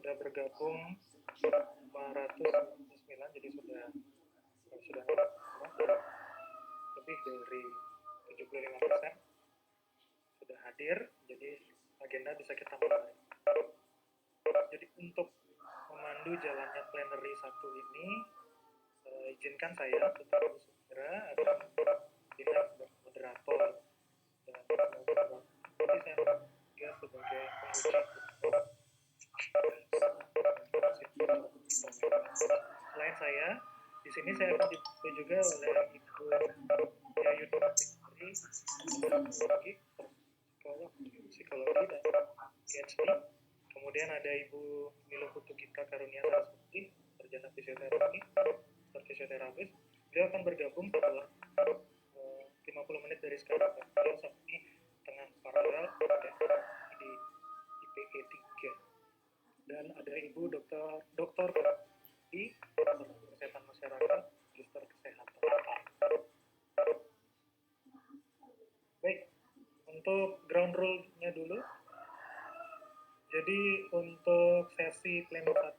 sudah bergabung 599, jadi sudah lebih dari 75% sudah hadir, jadi agenda bisa kita mulai. Jadi untuk memandu jalannya plenary 1 ini, izinkan saya Dr. Sumira akan tidak sebagai moderator dan nanti saya juga sebagai penguji. Selain saya, di sini saya akan dibantu juga oleh Ibu Yayu Fitri, psikologi dan PhD. Kemudian ada Ibu Milo Putukita Karunia Saraswati, sarjana fisioterapis. Beliau akan bergabung setelah 50 menit dari sekarang. Beliau saat ini tengah paralel di IPE 3. Dan ada Ibu Dr. di Kesehatan Masyarakat, Magister Kesehatan. Baik, untuk ground rule-nya dulu. Jadi untuk sesi pleno 1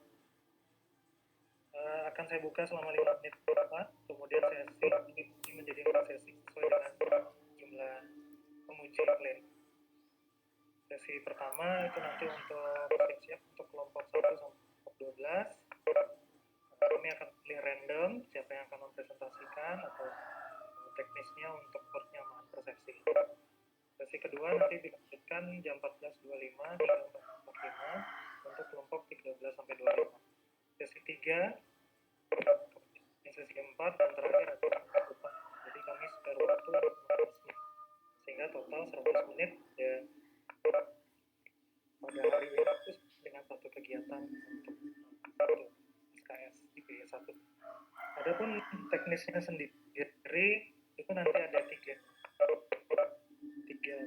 akan saya buka selama 5 menit kemudian sesi ini menjadi 4 sesi sesuai dengan jumlah penguji pleno. Sesi pertama itu nanti untuk siap-siap untuk kelompok 1 sampai kelompok 12. Kami akan pilih random siapa yang akan mempresentasikan atau teknisnya untuk penyamaan persepsi. Sesi kedua nanti dilanjutkan jam 14.25 hingga 14.45 untuk kelompok 13 sampai 25. Sesi 3, sesi 4 dan terakhir adalah lupa. Jadi kami spare waktu 15 menit sehingga total 100 menit dan pada hari ini dengan satu kegiatan untuk SKS IPE 1. Adapun teknisnya sendiri itu nanti ada tiga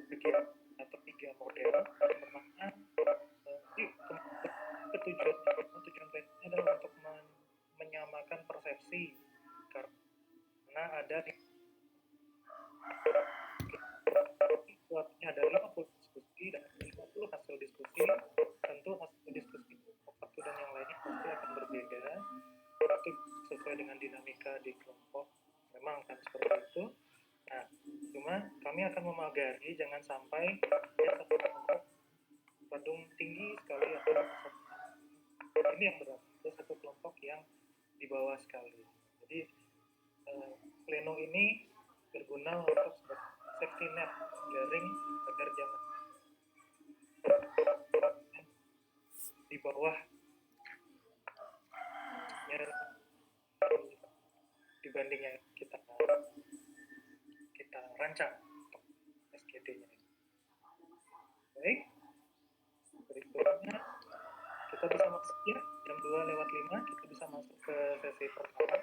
kegiatan atau 3 model. Yang pertama, tujuan plannya adalah untuk menyamakan persepsi karena ada ada 50 diskusi dan 50 hasil diskusi. Tentu hasil diskusi satu dan yang lainnya pasti akan berbeda, itu sesuai dengan dinamika di kelompok, memang akan seperti itu. Nah, cuma kami akan memagari jangan sampai satu kelompok bandung tinggi sekali atau ini yang berat, ada satu kelompok yang di bawah sekali. Jadi pleno ini berguna untuk safety net jaring agar jangan di bawah dibanding yang kita rancang untuk SGD-nya. Baik, berikutnya kita bisa masuk ya, jam 2:05 kita bisa masuk ke sesi pertama.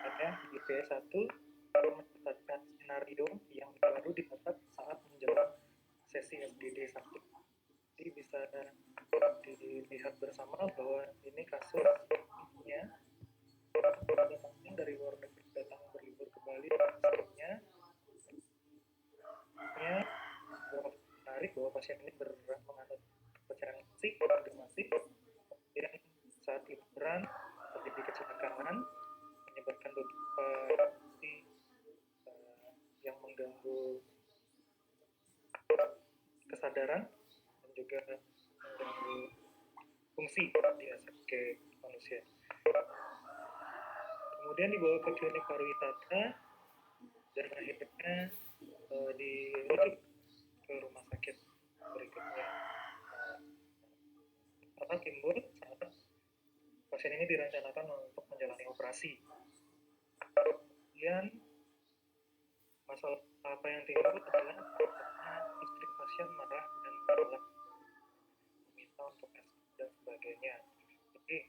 Ada IPE 1 mencatatkan skenario yang baru didapat saat menjelang sesi SGD 1. Jadi bisa dilihat bersama bahwa ini kasusnya datang dari luar negeri, datang berlibur ke Bali dan seterusnya. Menarik bahwa pasien ini menganut kepercayaan masih kemudian saat liburan terjadi kecelakaan menyebabkan beberapa yang mengganggu kesadaran dan juga mengganggu fungsi di aspek manusia. Kemudian dibawa ke klinik pariwisata dan akhirnya dirujuk ke rumah sakit berikutnya. Apa timbul saat pasien ini direncanakan untuk menjalani operasi. Kemudian masalah apa yang timbul adalah karena istri pasien marah dan menolak, meminta untuk dan sebagainya. Jadi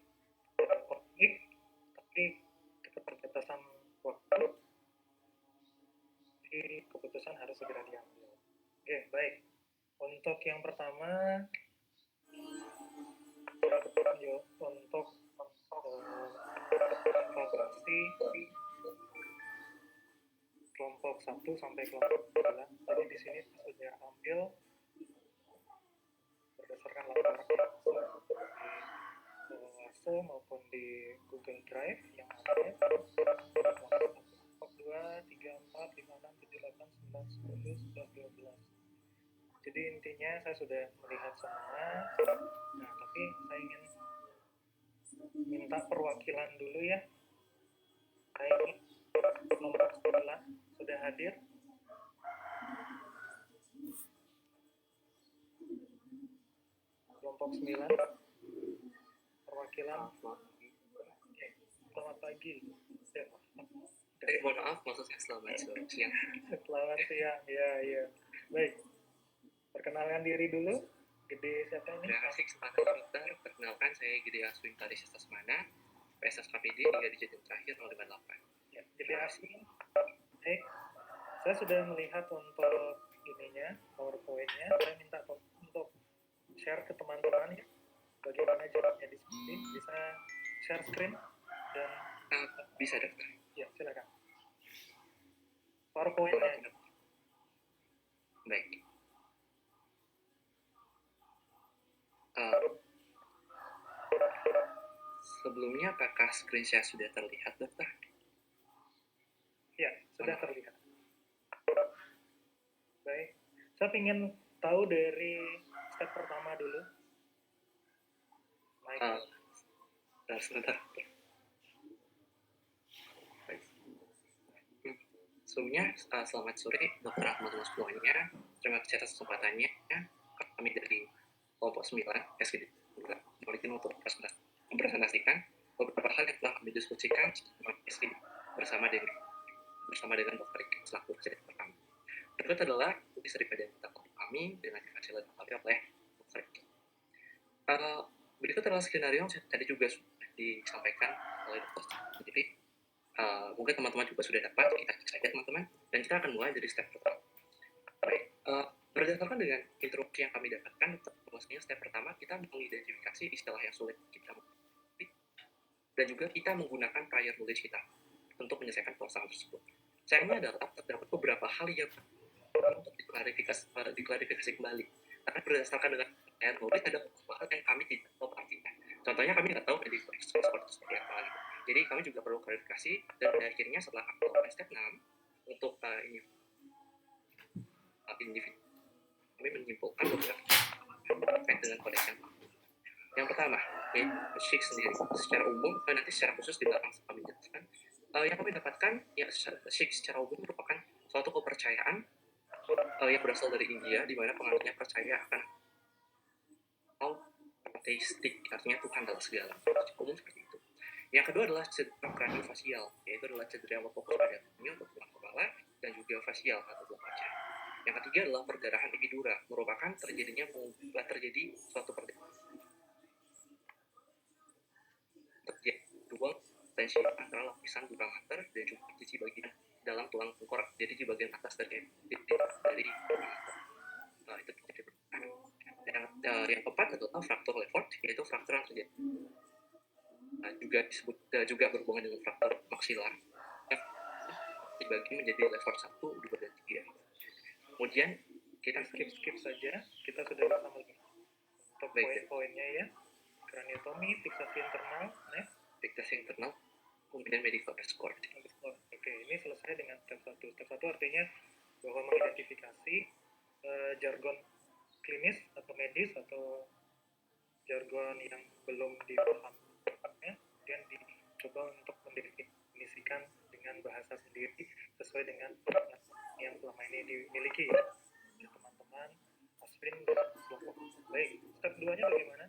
konflik, tapi keterbatasan waktu, jadi keputusan harus segera diambil. Oke, baik. Untuk yang pertama, untuk evaluasi kelompok kelompok 1 sampai kelompok 9. Jadi di sini saya sudah ambil berdasarkan laporan yang masuk di Wase maupun di Google Drive yang ada kelompok 2, 3, 4, 5, 6, 7, 8, 9, 10, 11, 12. Jadi intinya saya sudah melihat semua. Nah, tapi saya ingin minta perwakilan dulu ya. Saya ingin kelompok 9 sudah hadir. Kelompok 9 perwakilan. Oke, selamat pagi. Mohon maaf, maksudnya selamat siang. Selamat siang, ya. Baik, perkenalkan diri dulu. Gede siapa ini? Terima kasih kesempatan dokter. Perkenalkan, saya Gede Aswin Taris Sasmana, PSS KPD 3 digit yang terakhir 058. Ya, Gede Aswin. Baik, saya sudah melihat untuk ininya, PowerPoint-nya. Saya minta untuk share ke teman-teman ya. Bagaimana caranya di sini? Bisa share screen dan bisa dokter. Ya, silakan. PowerPoint-nya. Baik. Sebelumnya apakah screen saya sudah terlihat, dokter? Ya, sudah terlihat. Baik, saya ingin tahu dari step pertama dulu. Sebentar. Sebelumnya, selamat sore, Dr. Ahmad semuanya. Terima kasih atas kesempatannya. Kami dari kelompok 9, SGD, Molikin untuk mempresentasikan beberapa hal yang telah kami diskusikan bersama dengan Dr. Rik selaku presiden pertama. Berikut adalah tulis daripada kami dengan difasilitasi oleh Dr. Rik. Berikut adalah skenario yang tadi juga sudah disampaikan oleh Dr. Jadi, mungkin teman-teman juga sudah dapat, kita cek saja teman-teman, dan kita akan mulai dari step pertama. Baik, berdasarkan dengan instruksi yang kami dapatkan, maksudnya step pertama kita mengidentifikasi istilah yang sulit kita mengerti, dan juga kita menggunakan prior knowledge kita untuk menyelesaikan permasalahan tersebut. Sayangnya adalah terdapat beberapa hal yang untuk diklarifikasi kembali, karena berdasarkan dengan prior knowledge ada beberapa hal yang kami tidak tahu artinya. Contohnya kami tidak tahu prediksi seperti apa gitu. Jadi kami juga perlu klarifikasi, dan akhirnya setelah kami melakukan step 6 untuk individu, kami menyimpulkan beberapa terkait dengan kodeks yang baru. Yang pertama, SHIC sendiri secara umum, nanti secara khusus di belakang kami jelaskan. Yang kami dapatkan, ya SHIC secara umum merupakan suatu kepercayaan yang berasal dari India, di mana penganutnya percaya akan ateistik, artinya Tuhan dalam segala, umum seperti itu. Yang kedua adalah cedera kraniofacial, yaitu adalah cedera yang berfokus pada untuk tulang kepala dan juga facial atau tulang wajah. Yang ketiga adalah perdarahan epidura, merupakan terjadi suatu perdarahan dua tensi antara lapisan tulang mater dan juga sisi bagian dalam tulang tengkorak, jadi di bagian atas dari tulang mater. Itu terjadi perdarahan. Yang keempat adalah fraktur Lefort, yaitu fraktur yang terjadi juga disebut juga berhubungan dengan fraktur maksilar yang dibagi menjadi Lefort 1, 2, dan 3. Kemudian kita skip saja, kita sudah bisa melihat untuk poin-poinnya ya. Kraniotomi, fiksasi internal, fiksasi internal, kemudian medical escort. Oke, ini selesai dengan step 1. Step 1 artinya bahwa mengidentifikasi jargon klinis atau medis atau jargon yang belum dipahami, kemudian dicoba untuk mendefinisikan dengan bahasa sendiri sesuai dengan yang selama ini dimiliki ya teman-teman Aswin dan kelompok. Baik, step 2-nya bagaimana?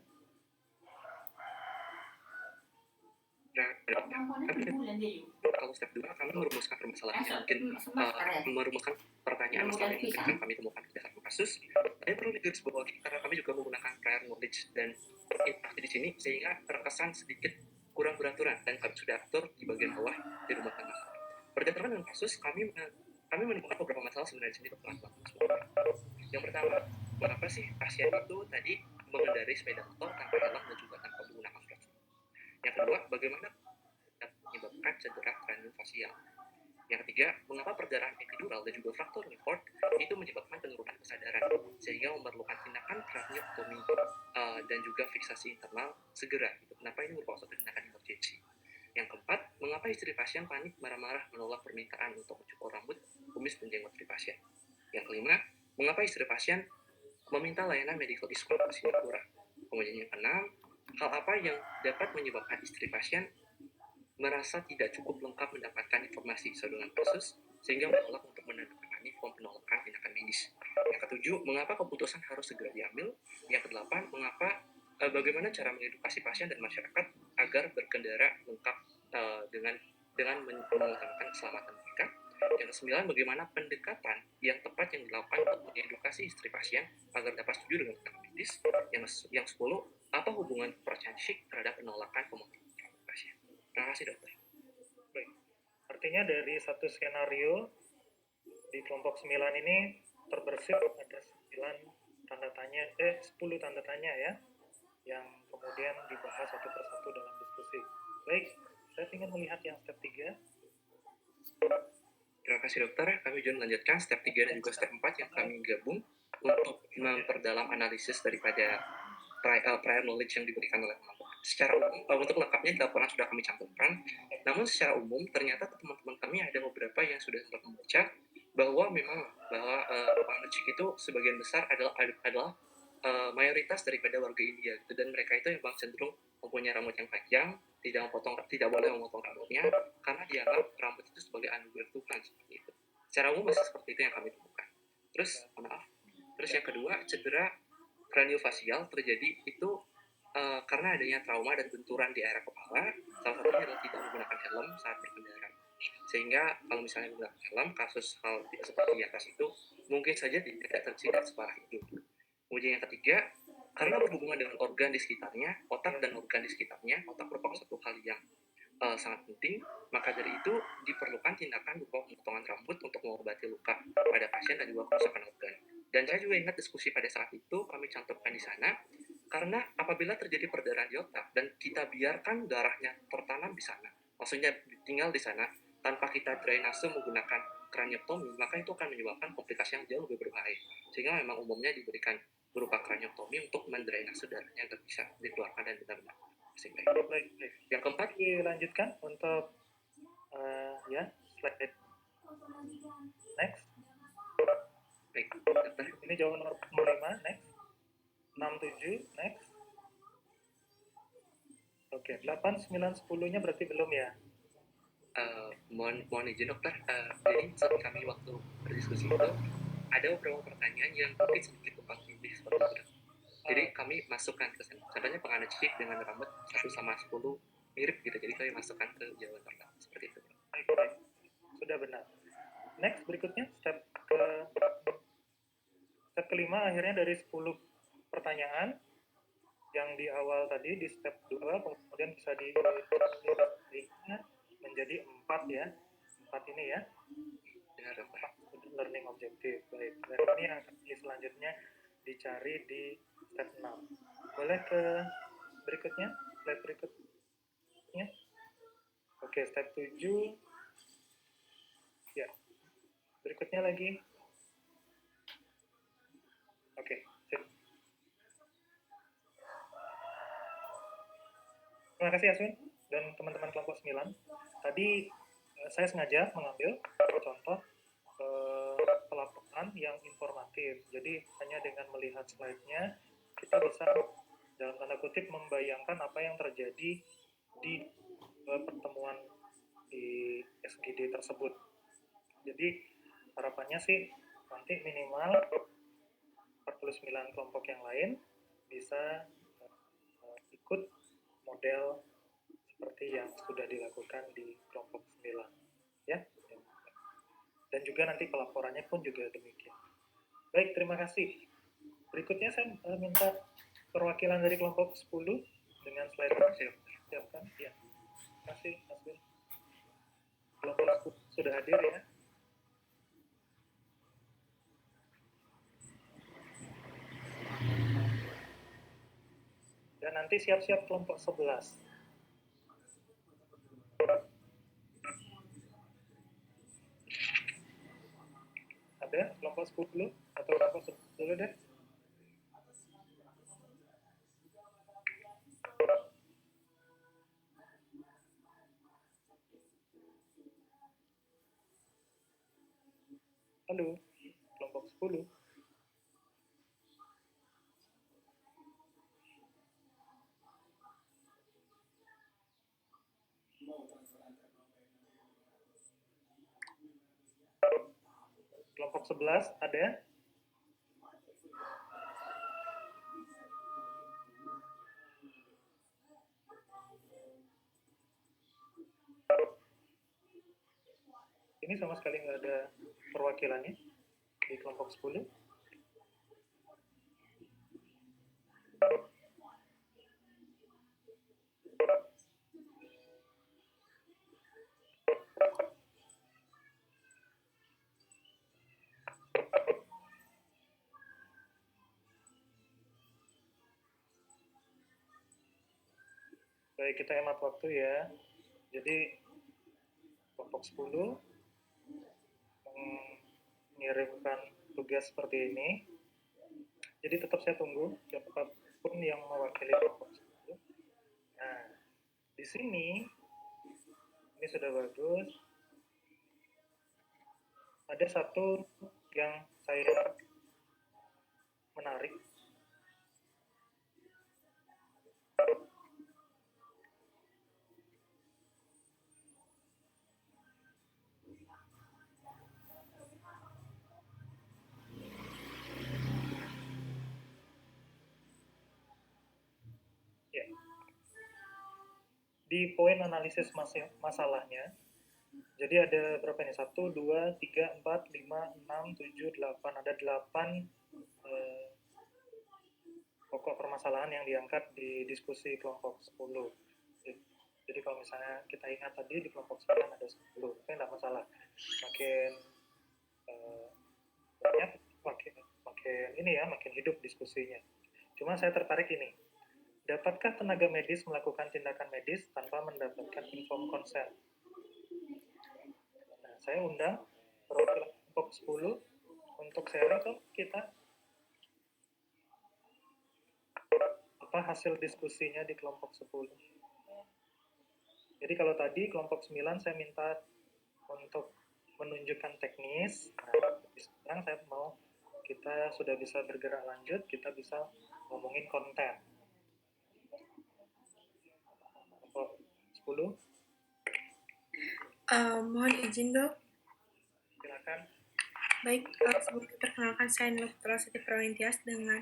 Kalau step 2 kami merumuskan permasalahan yang mungkin merumuskan pertanyaan masalah yang mungkin kami temukan di dasar kasus. Tapi perlu digarisbawahi karena kami juga menggunakan prior knowledge dan interaksi di sini sehingga terkesan sedikit kurang beraturan, dan kami sudah atur di bagian bawah di rumah tangga. Berdasarkan dengan kasus, kami menemukan beberapa masalah sebenarnya di sini teman-teman semua. Yang pertama, mengapa sih pasien itu tadi mengendarai sepeda motor tanpa helm dan juga tanpa menggunakan flash? Yang kedua, bagaimana menyebabkan cedera kraniofacial? Yang ketiga, mengapa perdarahan epidural dan juga fraktur Newport itu menyebabkan penurunan kesadaran sehingga memerlukan tindakan kraniotomi dan juga fiksasi internal segera. Gitu. Kenapa ini merupakan suatu tindakan emergency? Yang keempat, mengapa istri pasien panik marah-marah menolak permintaan untuk mencukur rambut, kumis, dan jenggot istri pasien? Yang kelima, mengapa istri pasien meminta layanan medical escort ke Singapura? Kemudian yang keenam, hal apa yang dapat menyebabkan istri pasien merasa tidak cukup lengkap mendapatkan informasi sesuai dengan kasus sehingga menolak untuk menandatangani form penolakan tindakan medis. Yang ketujuh, mengapa keputusan harus segera diambil? Yang kedelapan, bagaimana cara mengedukasi pasien dan masyarakat agar berkendara lengkap dengan mengutamakan keselamatan mereka. Yang kesembilan, bagaimana pendekatan yang tepat yang dilakukan untuk mengedukasi istri pasien agar dapat setuju dengan tindakan medis. Yang 10, apa hubungan kepercayaan syik terhadap penolakan pemotongan pasien? Terima kasih dokter. Baik. Artinya dari satu skenario di kelompok 9 ini terbersih ada 10 tanda tanya ya, yang kemudian dibahas satu persatu dalam diskusi. Baik, saya ingin melihat yang step 3. Terima kasih dokter. Kami juga melanjutkan step 3 dan juga step 4 yang kami gabung untuk memperdalam analisis daripada prior knowledge yang diberikan oleh teman-teman. Secara umum, untuk lengkapnya di laporan sudah kami cantumkan. Namun secara umum, ternyata teman-teman kami ada beberapa yang sudah sempat membaca bahwa partnership itu sebagian besar adalah mayoritas daripada warga India gitu, dan mereka itu memang cenderung mempunyai rambut yang panjang, tidak boleh memotong rambutnya karena dianggap rambut itu sebagai anugerah Tuhan seperti itu. Secara umum masih seperti itu yang kami temukan. Terus yang kedua, cedera kraniofasial terjadi itu karena adanya trauma dan benturan di area kepala. Salah satunya adalah tidak menggunakan helm saat berkendara. Sehingga kalau misalnya menggunakan helm, kasus hal seperti di atas itu mungkin saja tidak separah itu. Kemudian yang ketiga, karena berhubungan dengan organ di sekitarnya, otak dan organ di sekitarnya, otak merupakan satu hal yang sangat penting, maka dari itu diperlukan tindakan berupa pemotongan rambut untuk mengobati luka pada pasien dan juga kerusakan organ. Dan saya juga ingat diskusi pada saat itu kami cantumkan di sana, karena apabila terjadi perdarahan di otak dan kita biarkan darahnya tertanam di sana, maksudnya tinggal di sana tanpa kita drainase menggunakan kraniektomi, maka itu akan menyebabkan komplikasi yang jauh lebih berbahaya. Sehingga memang umumnya diberikan berupa kraniektomi untuk mendrainase darahnya agar bisa dikeluarkan dan benar-benar baik. Yang keempat, dilanjutkan untuk slide next. Baik, dokter. Ini jawaban nomor 5, next. 67, next. Oke, 8, 9, 10-nya berarti belum ya? Mohon izin dokter, jadi saat kami waktu berdiskusi itu ada beberapa pertanyaan yang mungkin sedikit tumpang tindih seperti itu. Jadi kami masukkan ke sana. Contohnya penganut chick dengan rambut 1/10 mirip gitu, jadi kami masukkan ke jawaban pertama seperti itu. Baik. Sudah benar. Next, berikutnya step kelima, akhirnya dari 10 pertanyaan yang di awal tadi di step 2 kemudian bisa menjadi 4 ya. 4 ini ya. Benar, dokter. Learning objective. Baik. Dan ini yang selanjutnya dicari di step 6. Boleh ke berikutnya? Slide berikutnya. Oke, step 7. Ya. Berikutnya lagi. Oke. Terima kasih Aswin dan teman-teman kelompok 9. Tadi saya sengaja mengambil contoh pelaporan yang informatif. Jadi hanya dengan melihat slide-nya kita bisa dalam tanda kutip membayangkan apa yang terjadi di pertemuan di SGD tersebut. Jadi harapannya sih nanti minimal 49 kelompok yang lain bisa ikut model seperti yang sudah dilakukan di kelompok 9 ya. Dan juga nanti pelaporannya pun juga demikian. Baik, terima kasih. Berikutnya saya minta perwakilan dari kelompok 10 dengan slide siapkan. Ya. Terima kasih Mas Bin. Kelompok 10 sudah hadir ya. Dan nanti siap-siap kelompok 11. kelompok 10 atau kelompok 10 deh. Halo, kelompok 10. Kelompok 11 ada? Ini sama sekali nggak ada perwakilannya di kelompok 10. Baik, kita hemat waktu ya. Jadi kelompok 10 mengirimkan tugas seperti ini. Jadi tetap saya tunggu siapapun yang mewakili kelompok 10. Nah, di sini ini sudah bagus. Ada satu yang saya menarik. Ya. Di poin analisis masalahnya, jadi ada berapa nih? 1, 2, 3, 4, 5, 6, 7, 8. Ada 8 pokok permasalahan yang diangkat di diskusi kelompok 10. Jadi kalau misalnya kita ingat tadi di kelompok 9 ada 10, itu tidak masalah. Makin banyak, makin ini ya, makin hidup diskusinya. Cuma saya tertarik ini. Dapatkah tenaga medis melakukan tindakan medis tanpa mendapatkan informed consent? Nah, saya undang perwakilan kelompok 10 untuk sharing ke kita apa hasil diskusinya di kelompok 10. Jadi kalau tadi kelompok 9 saya minta untuk menunjukkan teknis. Nah, sekarang saya mau kita sudah bisa bergerak lanjut, kita bisa ngomongin konten. Kelompok 10. Mohon izin dok. Silakan. Baik, sebelum diperkenalkan saya Dr. Siti Prawintias dengan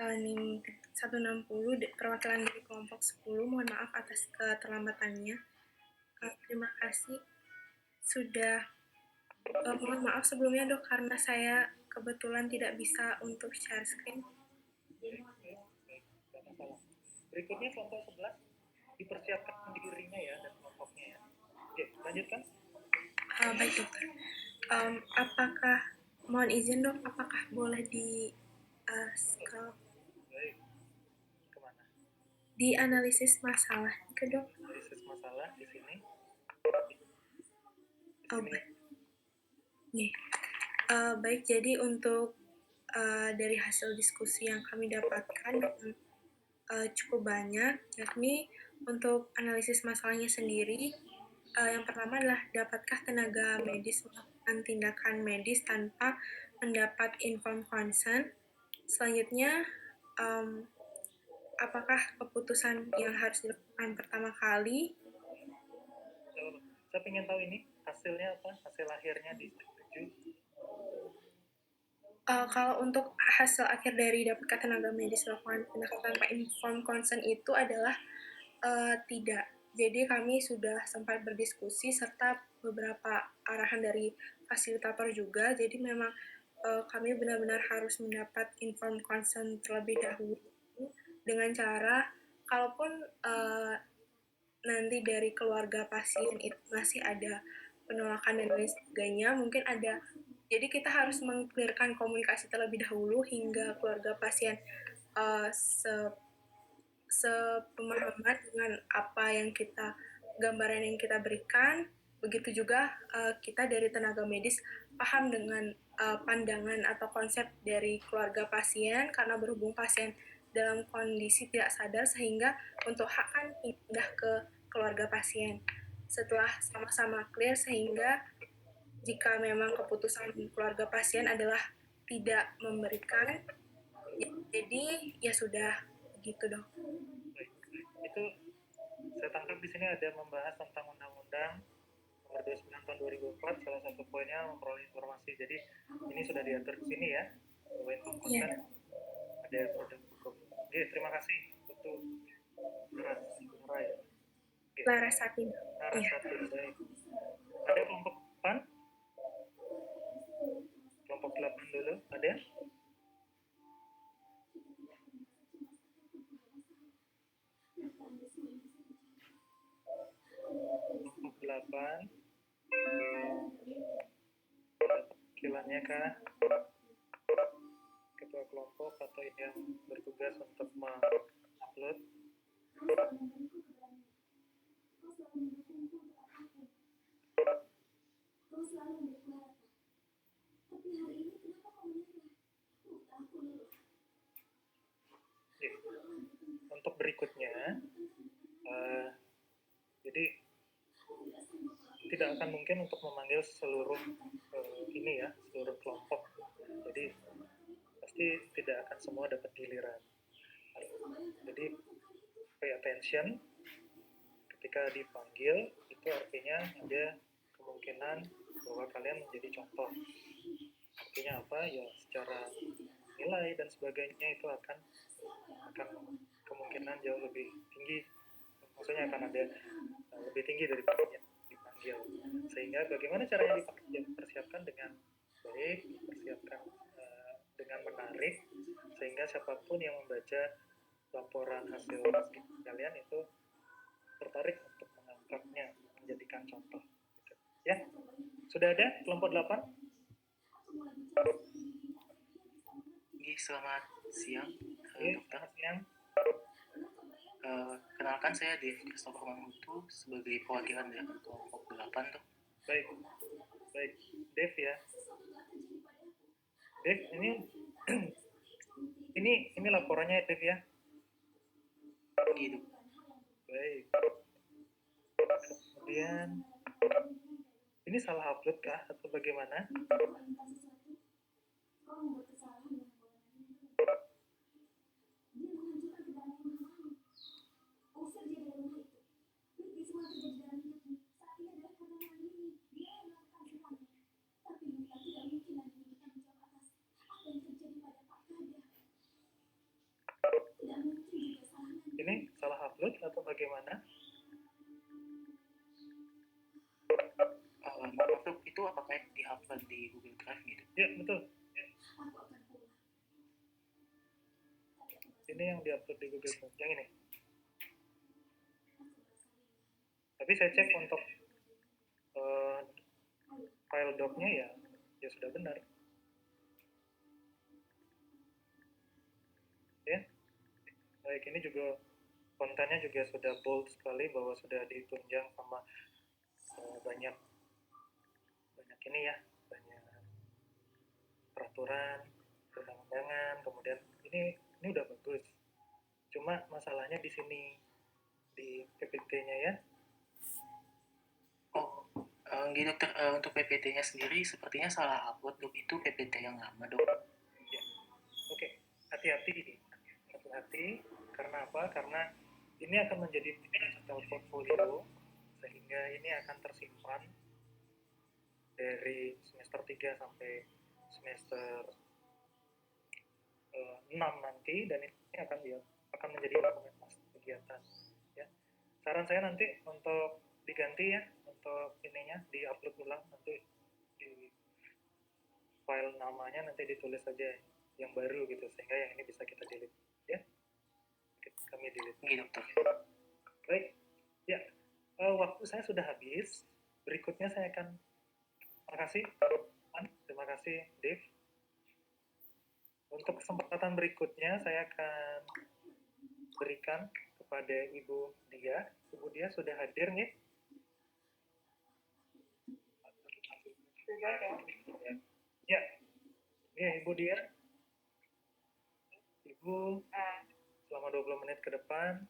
NIM 160 perwakilan dari kelompok 10. Mohon maaf atas keterlambatannya. Terima kasih sudah mohon maaf sebelumnya dok karena saya kebetulan tidak bisa untuk share screen. Berikutnya kelompok 11 dipersiapkan dirinya ya dan kelompoknya ya. Oke, lanjutkan. Baik dokter. Apakah mohon izin dok, apakah boleh di scroll? Baik. Kemana? Di analisis masalah ke dok. Analisis masalah di sini. Baik. Nih. Baik, jadi untuk dari hasil diskusi yang kami dapatkan cukup banyak, yakni untuk analisis masalahnya sendiri, yang pertama adalah dapatkah tenaga medis melakukan tindakan medis tanpa mendapat informed consent. Selanjutnya, apakah keputusan yang harus dilakukan pertama kali? Saya ingin tahu ini hasilnya apa, hasil akhirnya disetujui. Kalau untuk hasil akhir dari dapatkah tenaga medis melakukan tindakan tanpa informed consent itu adalah tidak. Jadi kami sudah sempat berdiskusi serta beberapa arahan dari fasilitator juga. Jadi memang kami benar-benar harus mendapat informed consent terlebih dahulu dengan cara kalaupun nanti dari keluarga pasien itu masih ada penolakan dan lain sebagainya, mungkin ada. Jadi kita harus mengklirkan komunikasi terlebih dahulu hingga keluarga pasien sepemahaman dengan apa yang kita gambaran yang kita berikan. Begitu juga kita dari tenaga medis paham dengan pandangan atau konsep dari keluarga pasien karena berhubung pasien dalam kondisi tidak sadar sehingga untuk hak kan pindah ke keluarga pasien. Setelah sama-sama clear sehingga jika memang keputusan keluarga pasien adalah tidak memberikan, jadi ya sudah begitu dong. Baik. Itu saya tangkap di sini ada membahas tentang undang-undang nomor 29 tahun 2004, salah satu poinnya memperoleh informasi. Jadi ini sudah diatur di sini ya, bahwa inform consent ada produk hukum. Oke, terima kasih untuk Larasati. Larasati. Baik. Ada kelompok 8? Kelompok 8 dulu, ada? Kelompok 8. Wakilannya kah? Ketua kelompok atau yang bertugas untuk mengupload? Untuk berikutnya, jadi tidak akan mungkin untuk memanggil seluruh ini ya, seluruh kelompok. Jadi pasti tidak akan semua dapat giliran. Jadi pay attention ketika dipanggil, itu artinya ada kemungkinan bahwa kalian menjadi contoh. Artinya apa? Ya secara nilai dan sebagainya itu akan kemungkinan jauh lebih tinggi. Maksudnya akan ada lebih tinggi daripada yang dipanggil. Sehingga bagaimana caranya dipersiapkan dengan baik, dipersiapkan dengan menarik, sehingga siapapun yang membaca laporan hasil kalian itu tertarik untuk mengangkatnya, menjadikan contoh. Gitu. Ya, sudah ada kelompok 8? Selamat siang, Selamat siang. Kenalkan saya Dev Christopher Mamutu sebagai perwakilan dari kelompok 8 tuh. Baik, Dev ya. Dev, ini laporannya Dev ya. Gitu. Baik. Kemudian ini salah upload kah atau bagaimana? Ini salah upload atau bagaimana? Maaf, itu apakah di-upload di Google Drive gitu? Ya, betul. Ya. Ini yang di-upload di Google Drive, yang ini. Tapi saya cek untuk file doc-nya ya sudah benar. Ya. Baik, ini juga kontennya juga sudah bold sekali bahwa sudah ditunjang sama banyak ini ya, banyak peraturan, perundang-undangan, kemudian ini udah bagus. Cuma masalahnya di sini di PPT-nya ya. Gitu dokter, untuk PPT-nya sendiri sepertinya salah upload dok, itu PPT yang lama dok. Ya. Oke, hati-hati karena apa? Karena ini akan menjadi digital portfolio sehingga ini akan tersimpan dari semester 3 sampai semester 6 nanti, dan ini akan menjadi dokumen kegiatan ya. Saran saya nanti untuk diganti ya, untuk ininya di-upload ulang, nanti di file namanya nanti ditulis saja yang baru gitu, sehingga yang ini bisa kita delete ya. Kami delete. Gitu dokter. Baik ya, waktu saya sudah habis. Berikutnya saya akan terima kasih Dev. Untuk kesempatan berikutnya saya akan berikan kepada Ibu Dia. Ibu Dia sudah hadir nih? Ya, Ya, Ibu Dia. Ibu, selama 20 menit ke depan,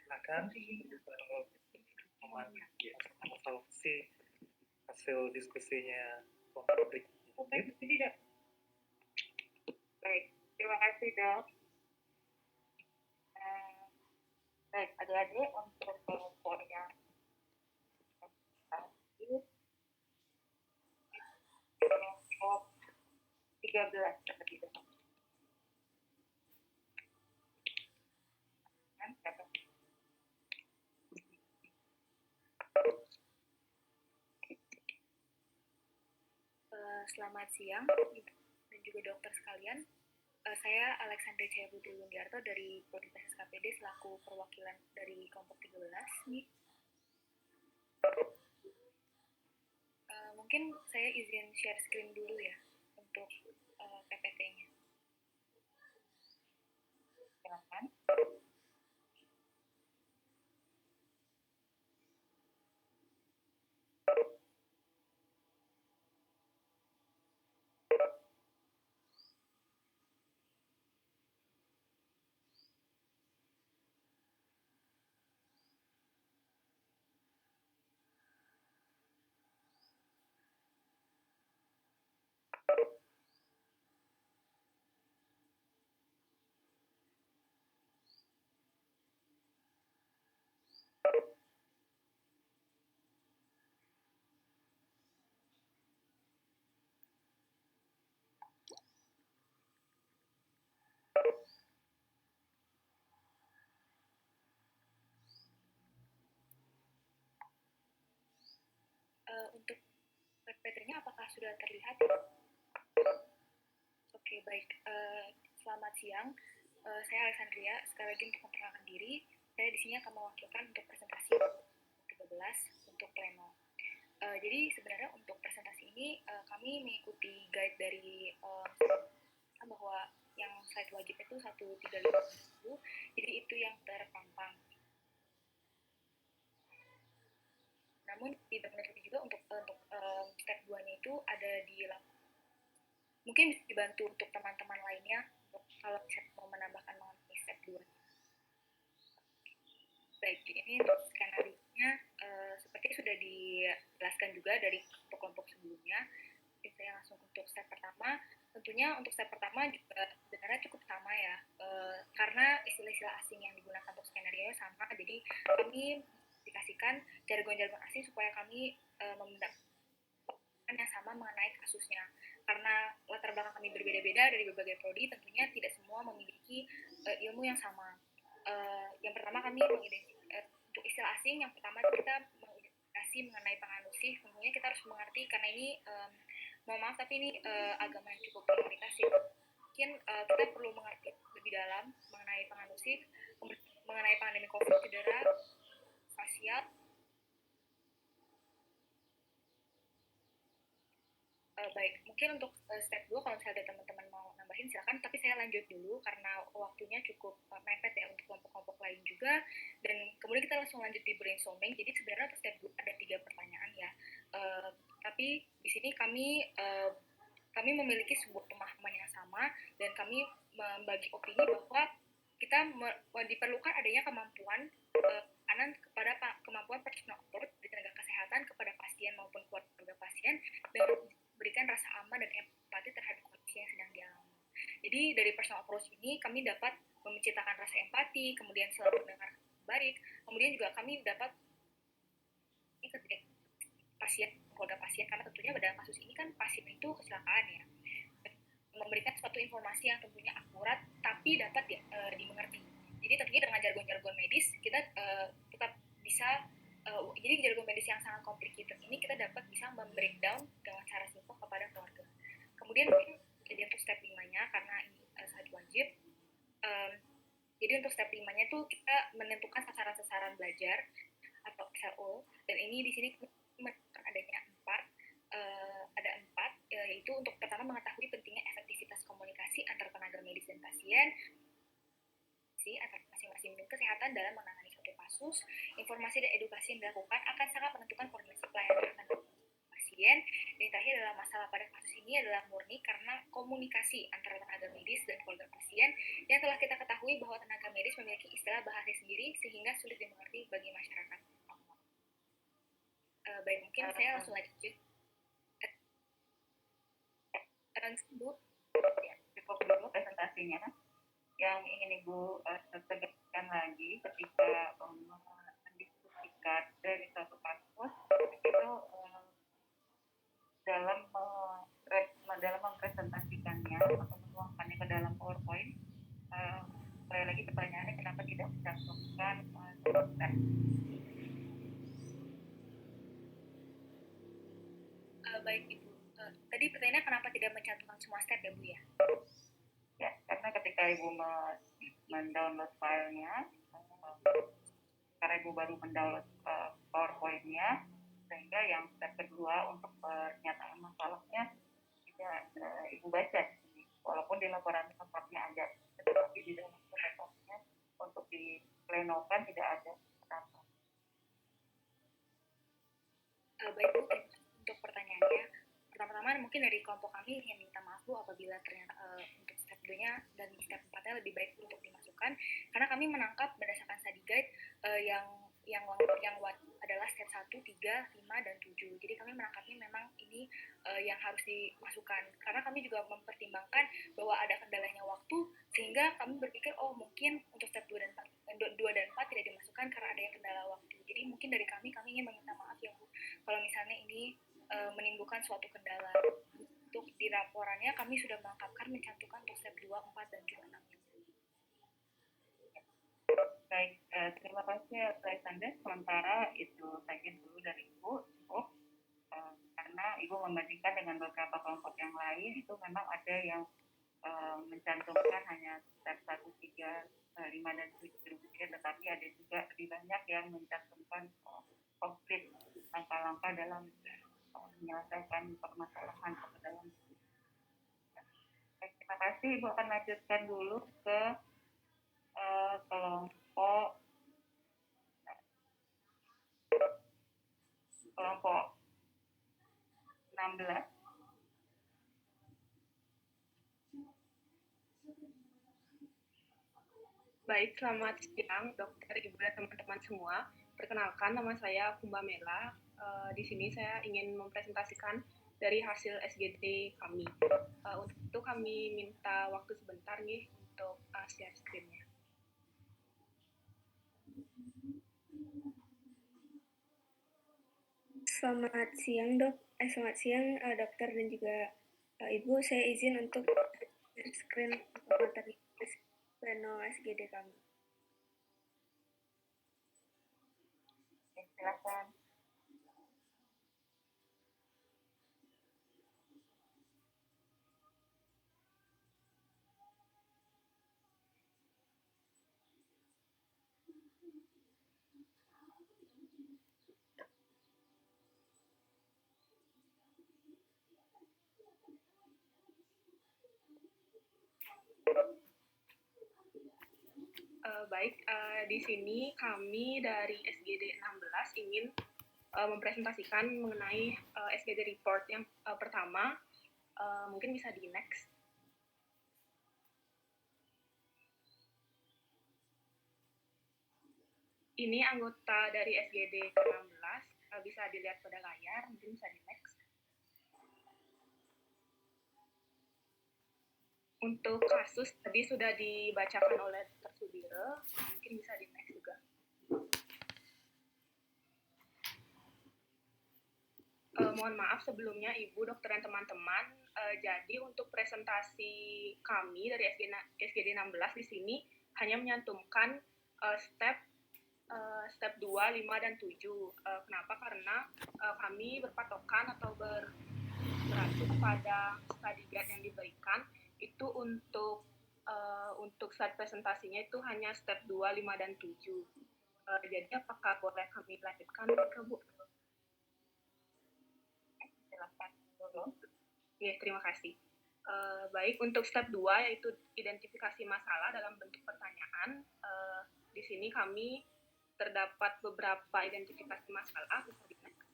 silakan mengevaluasi hasil diskusinya publik. Baik, terima kasih dok. Baik, adik-adik untuk kelompok yang kelompok 13 terlebih dahulu. Selamat siang dan juga dokter sekalian. Saya Alexandra Cahaya Putri Lundiarto dari Prodi SKPD selaku perwakilan dari kelompok 13 nih. Mungkin saya izin share screen dulu ya untuk PPT-nya. Silakan. Untuk PPT-nya apakah sudah terlihat? Oke, baik. Selamat siang. Saya Alexandria. Sekali lagi untuk memperkenalkan diri, saya di sini akan mewakilkan untuk presentasi 13 untuk pleno. Jadi sebenarnya untuk presentasi ini kami mengikuti guide dari bahwa yang slide wajib itu 135, jadi itu yang terpampang. Namun tidak menutupi juga untuk step 2-nya itu ada di mungkin bisa dibantu untuk teman-teman lainnya untuk kalau saya mau menambahkan mengenai step 2. Baik, ini untuk skenario-nya seperti sudah dijelaskan juga dari kelompok sebelumnya. Jadi saya langsung untuk step pertama. Tentunya untuk step pertama juga sebenarnya cukup sama ya, karena istilah-istilah asing yang digunakan untuk skenario sama, jadi kami aplikasikan jargon-jargon asing supaya kami mendapatkan yang sama mengenai kasusnya. Karena latar belakang kami berbeda-beda dari berbagai prodi, tentunya tidak semua memiliki ilmu yang sama. Yang pertama kami untuk istilah asing, yang pertama kita mengidentifikasi mengenai penganusif. Tentunya kita harus mengerti karena ini mohon maaf tapi ini agama yang cukup komplikasi. Mungkin kita perlu mengerti lebih dalam mengenai penganusif, mengenai pandemi COVID, cedera, spasial. Baik, mungkin untuk step 2 kalau misalnya ada teman-teman mau nambahin silakan, tapi saya lanjut dulu karena waktunya cukup mepet ya untuk kelompok-kelompok lain juga, dan kemudian kita langsung lanjut di brainstorming. Jadi sebenarnya untuk step 2 ada 3 pertanyaan ya, tapi di sini kami memiliki sebuah pemahaman yang sama dan kami membagi opini bahwa kita diperlukan adanya kemampuan kepada kemampuan personal approach di tenaga kesehatan kepada pasien maupun keluarga pasien dan berikan rasa aman dan empati terhadap kondisi yang sedang dialami. Jadi dari personal approach ini kami dapat menciptakan rasa empati, kemudian selalu mendengar baik, kemudian juga kami dapat pasien, keluarga pasien, karena tentunya pada kasus ini kan pasien itu kecelakaan ya, memberikan suatu informasi yang tentunya akurat tapi dapat dimengerti. Jadi tentunya dengan jargon-jargon medis kita tetap bisa jadi jargon medis yang sangat complicated ini kita dapat bisa membreakdown dengan cara simpel kepada keluarga. Kemudian jadi untuk step 5-nya karena ini sangat wajib. Jadi untuk step 5-nya itu kita menentukan sasaran-sasaran belajar atau SLO, dan ini di sini menentukan adanya ada 4, yaitu untuk pertama mengetahui pentingnya efektivitas komunikasi antar tenaga medis dan pasien, antar masing-masing unit kesehatan dalam menangani suatu kasus. Informasi dan edukasi yang dilakukan akan sangat menentukan koordinasi pelayanan antar pasien. pasien. Dan yang terakhir adalah masalah pada kasus ini adalah murni karena komunikasi antara tenaga medis dan keluarga pasien yang telah kita ketahui bahwa tenaga medis memiliki istilah bahasa sendiri sehingga sulit dimengerti bagi masyarakat. Baik, mungkin saya langsung lanjut. Bu. Ya, cukup dulu presentasinya. Yang ingin Ibu tegaskan lagi ketika mendiskusikan dari suatu kasus itu dalam mempresentasikannya atau menuangkannya ke dalam PowerPoint, sekali lagi pertanyaannya kenapa tidak mencantumkan step. Baik Ibu, tadi pertanyaannya kenapa tidak mencantumkan semua step ya Bu ya? Ya, karena ketika Ibu mendownload filenya, karena Ibu baru mendownload PowerPoint-nya, sehingga yang step kedua untuk pernyataan masalahnya tidak Ibu baca di sini. Walaupun di laporan reportnya ada, tetapi di dalam reportnya untuk diplenokan tidak ada. Baik Bu, untuk pertanyaannya, pertama-tama mungkin dari kelompok kami yang minta maaf Bu apabila ternyata untuk step 2-nya dan step 4-nya lebih baik untuk dimasukkan, karena kami menangkap berdasarkan study guide yang adalah step 1, 3, 5, dan 7. Jadi kami menangkapnya memang ini yang harus dimasukkan. Karena kami juga mempertimbangkan bahwa ada kendalanya waktu, sehingga kami berpikir, oh mungkin untuk step 2 dan 4 tidak dimasukkan karena ada yang kendala waktu. Jadi mungkin dari kami ingin meminta maaf ya Bu, kalau misalnya ini menimbulkan suatu kendala. Untuk di laporannya kami sudah mencantumkan untuk step 2, 4, dan juga 6. Baik, terima kasih Alexander. Sementara itu saja dulu dari Ibu. Karena Ibu membandingkan dengan beberapa kelompok yang lain, itu memang ada yang mencantumkan hanya step 1, 3, 5, dan 7, tetapi ada juga lebih banyak yang mencantumkan komplit langkah-langkah dalam menyelesaikan permasalahan ke dalam. Baik, terima kasih. Ibu akan lanjutkan dulu ke kelompok 16. Baik, selamat siang Dokter, Ibu, dan teman-teman semua. Perkenalkan, nama saya Kumba Mela. Di sini saya ingin mempresentasikan dari hasil SGD kami. Untuk itu kami minta waktu sebentar nih untuk share screen-nya. Selamat siang dokter dan juga Ibu. Saya izin untuk screen materi pleno SGD kami. Silakan. Baik, di sini kami dari SGD 16 ingin mempresentasikan mengenai SGD report yang pertama. Mungkin bisa di next. Ini anggota dari SGD ke-16, bisa dilihat pada layar, mungkin bisa di next. Untuk kasus tadi sudah dibacakan oleh Dr. Sudire, mungkin bisa di next juga. Mohon maaf sebelumnya Ibu, Dokter, dan teman-teman. Jadi untuk presentasi kami dari SGD 16 di sini hanya menyantumkan step 2, 5, dan 7. Kenapa? Karena kami berpatokan atau beracu pada study guide yang diberikan itu untuk slide presentasinya itu hanya step 2, 5, dan 7. Jadi apakah boleh kami lanjutkan ke Bu? Silakan dulu. Ya, terima kasih. Baik, untuk step 2 yaitu identifikasi masalah dalam bentuk pertanyaan. Di sini kami terdapat beberapa identifikasi masalah, bisa di next.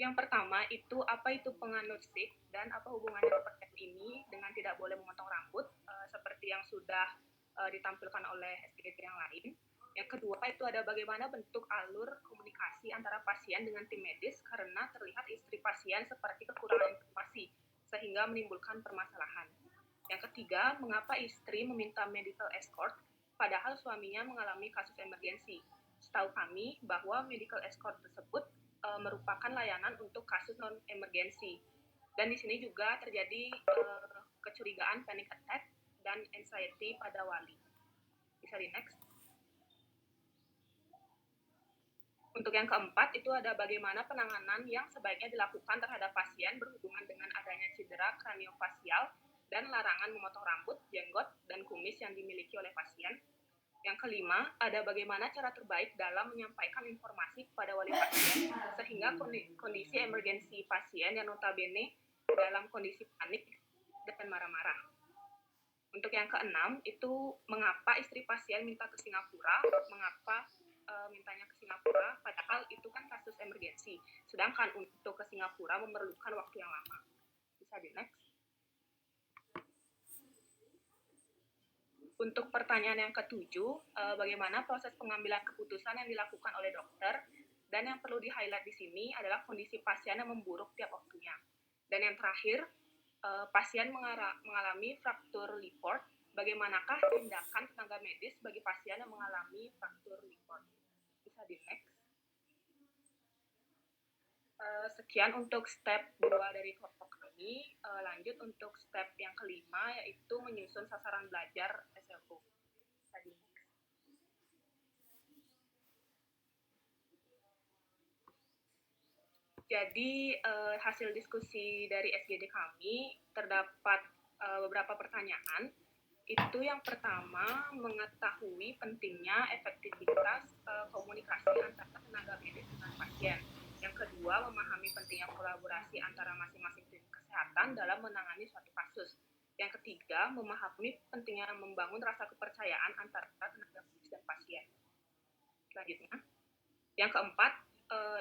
Yang pertama itu apa itu penganut Sikh dan apa hubungannya kepercayaan ini dengan tidak boleh memotong rambut seperti yang sudah ditampilkan oleh SGD yang lain. Yang kedua itu ada bagaimana bentuk alur komunikasi antara pasien dengan tim medis karena terlihat istri pasien seperti kekurangan informasi sehingga menimbulkan permasalahan. Yang ketiga, mengapa istri meminta medical escort padahal suaminya mengalami kasus emergensi. Setahu kami bahwa medical escort tersebut merupakan layanan untuk kasus non emergensi. Dan di sini juga terjadi kecurigaan panic attack dan anxiety pada wali. Bisa di next. Untuk yang keempat itu ada bagaimana penanganan yang sebaiknya dilakukan terhadap pasien berhubungan dengan adanya cedera kraniofasial dan larangan memotong rambut, jenggot, dan kumis yang dimiliki oleh pasien. Yang kelima, ada bagaimana cara terbaik dalam menyampaikan informasi kepada wali pasien sehingga kondisi emergensi pasien yang notabene dalam kondisi panik dan marah-marah. Untuk yang keenam, itu mengapa istri pasien minta ke Singapura, mengapa mintanya ke Singapura, padahal itu kan kasus emergensi. Sedangkan untuk ke Singapura memerlukan waktu yang lama. Bisa di next. Untuk pertanyaan yang ketujuh, bagaimana proses pengambilan keputusan yang dilakukan oleh dokter, dan yang perlu di-highlight di sini adalah kondisi pasien yang memburuk tiap waktunya. Dan yang terakhir, pasien mengalami fraktur Liport, bagaimanakah tindakan tenaga medis bagi pasien yang mengalami fraktur Liport. Bisa di next. Sekian untuk step 2 dari kelompok kami. Lanjut untuk step yang kelima, yaitu menyusun sasaran belajar SLO. Jadi hasil diskusi dari SGD kami terdapat beberapa pertanyaan. Itu yang pertama, mengetahui pentingnya efektivitas komunikasi antara tenaga medis dengan pasien. Yang kedua, memahami pentingnya kolaborasi antara masing-masing tim kesehatan dalam menangani suatu kasus. Yang ketiga, memahami pentingnya membangun rasa kepercayaan antara tenaga medis dan pasien. Selanjutnya, yang keempat,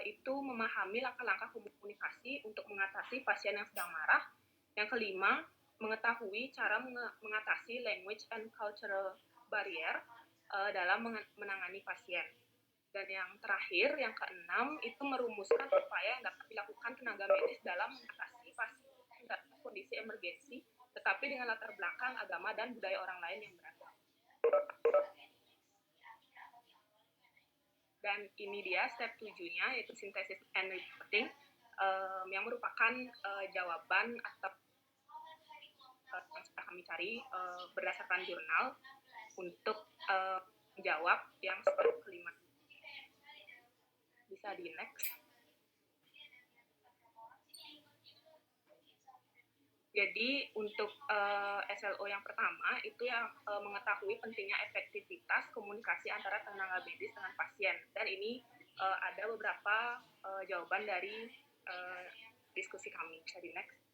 itu memahami langkah-langkah komunikasi untuk mengatasi pasien yang sedang marah. Yang kelima, mengetahui cara mengatasi language and cultural barrier dalam menangani pasien. Dan yang terakhir, yang keenam, itu merumuskan upaya yang dapat dilakukan tenaga medis dalam mengatasi pasien dalam kondisi emergensi, tetapi dengan latar belakang agama dan budaya orang lain yang beragam. Dan ini dia step 7-nya, yaitu synthesis and reporting, yang merupakan jawaban atau yang sudah kami cari berdasarkan jurnal untuk menjawab yang step kelima. Bisa di next. Jadi untuk SLO yang pertama itu yang mengetahui pentingnya efektivitas komunikasi antara tenaga medis dengan pasien. Dan ini ada beberapa jawaban dari diskusi kami. Bisa di next.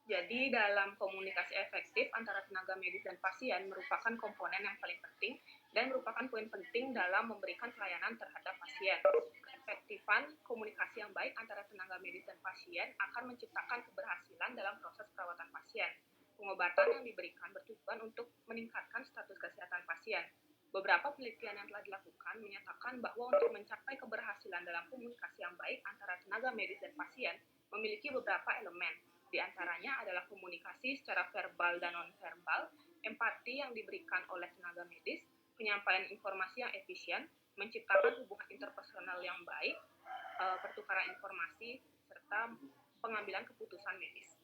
Jadi dalam komunikasi efektif antara tenaga medis dan pasien merupakan komponen yang paling penting dan merupakan poin penting dalam memberikan pelayanan terhadap pasien. Keefektifan komunikasi yang baik antara tenaga medis dan pasien akan menciptakan keberhasilan dalam proses perawatan pasien. Pengobatan yang diberikan bertujuan untuk meningkatkan status kesehatan pasien. Beberapa penelitian yang telah dilakukan menyatakan bahwa untuk mencapai keberhasilan dalam komunikasi yang baik antara tenaga medis dan pasien memiliki beberapa elemen. Di antaranya adalah komunikasi secara verbal dan non-verbal, empati yang diberikan oleh tenaga medis, penyampaian informasi yang efisien, menciptakan hubungan interpersonal yang baik, pertukaran informasi, serta pengambilan keputusan medis.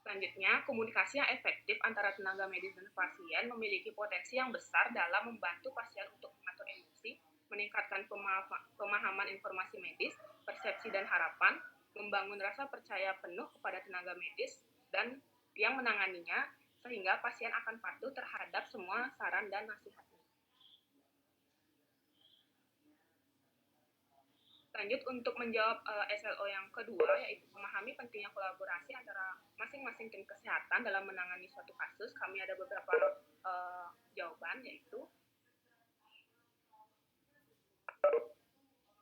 Selanjutnya, komunikasi yang efektif antara tenaga medis dan pasien memiliki potensi yang besar dalam membantu pasien untuk mengatur emosi, meningkatkan pemahaman informasi medis, persepsi dan harapan, membangun rasa percaya penuh kepada tenaga medis dan yang menanganinya, sehingga pasien akan patuh terhadap semua saran dan nasihatnya. Lanjut untuk menjawab SLO yang kedua, yaitu memahami pentingnya kolaborasi antara masing-masing tim kesehatan dalam menangani suatu kasus. Kami ada beberapa jawaban, yaitu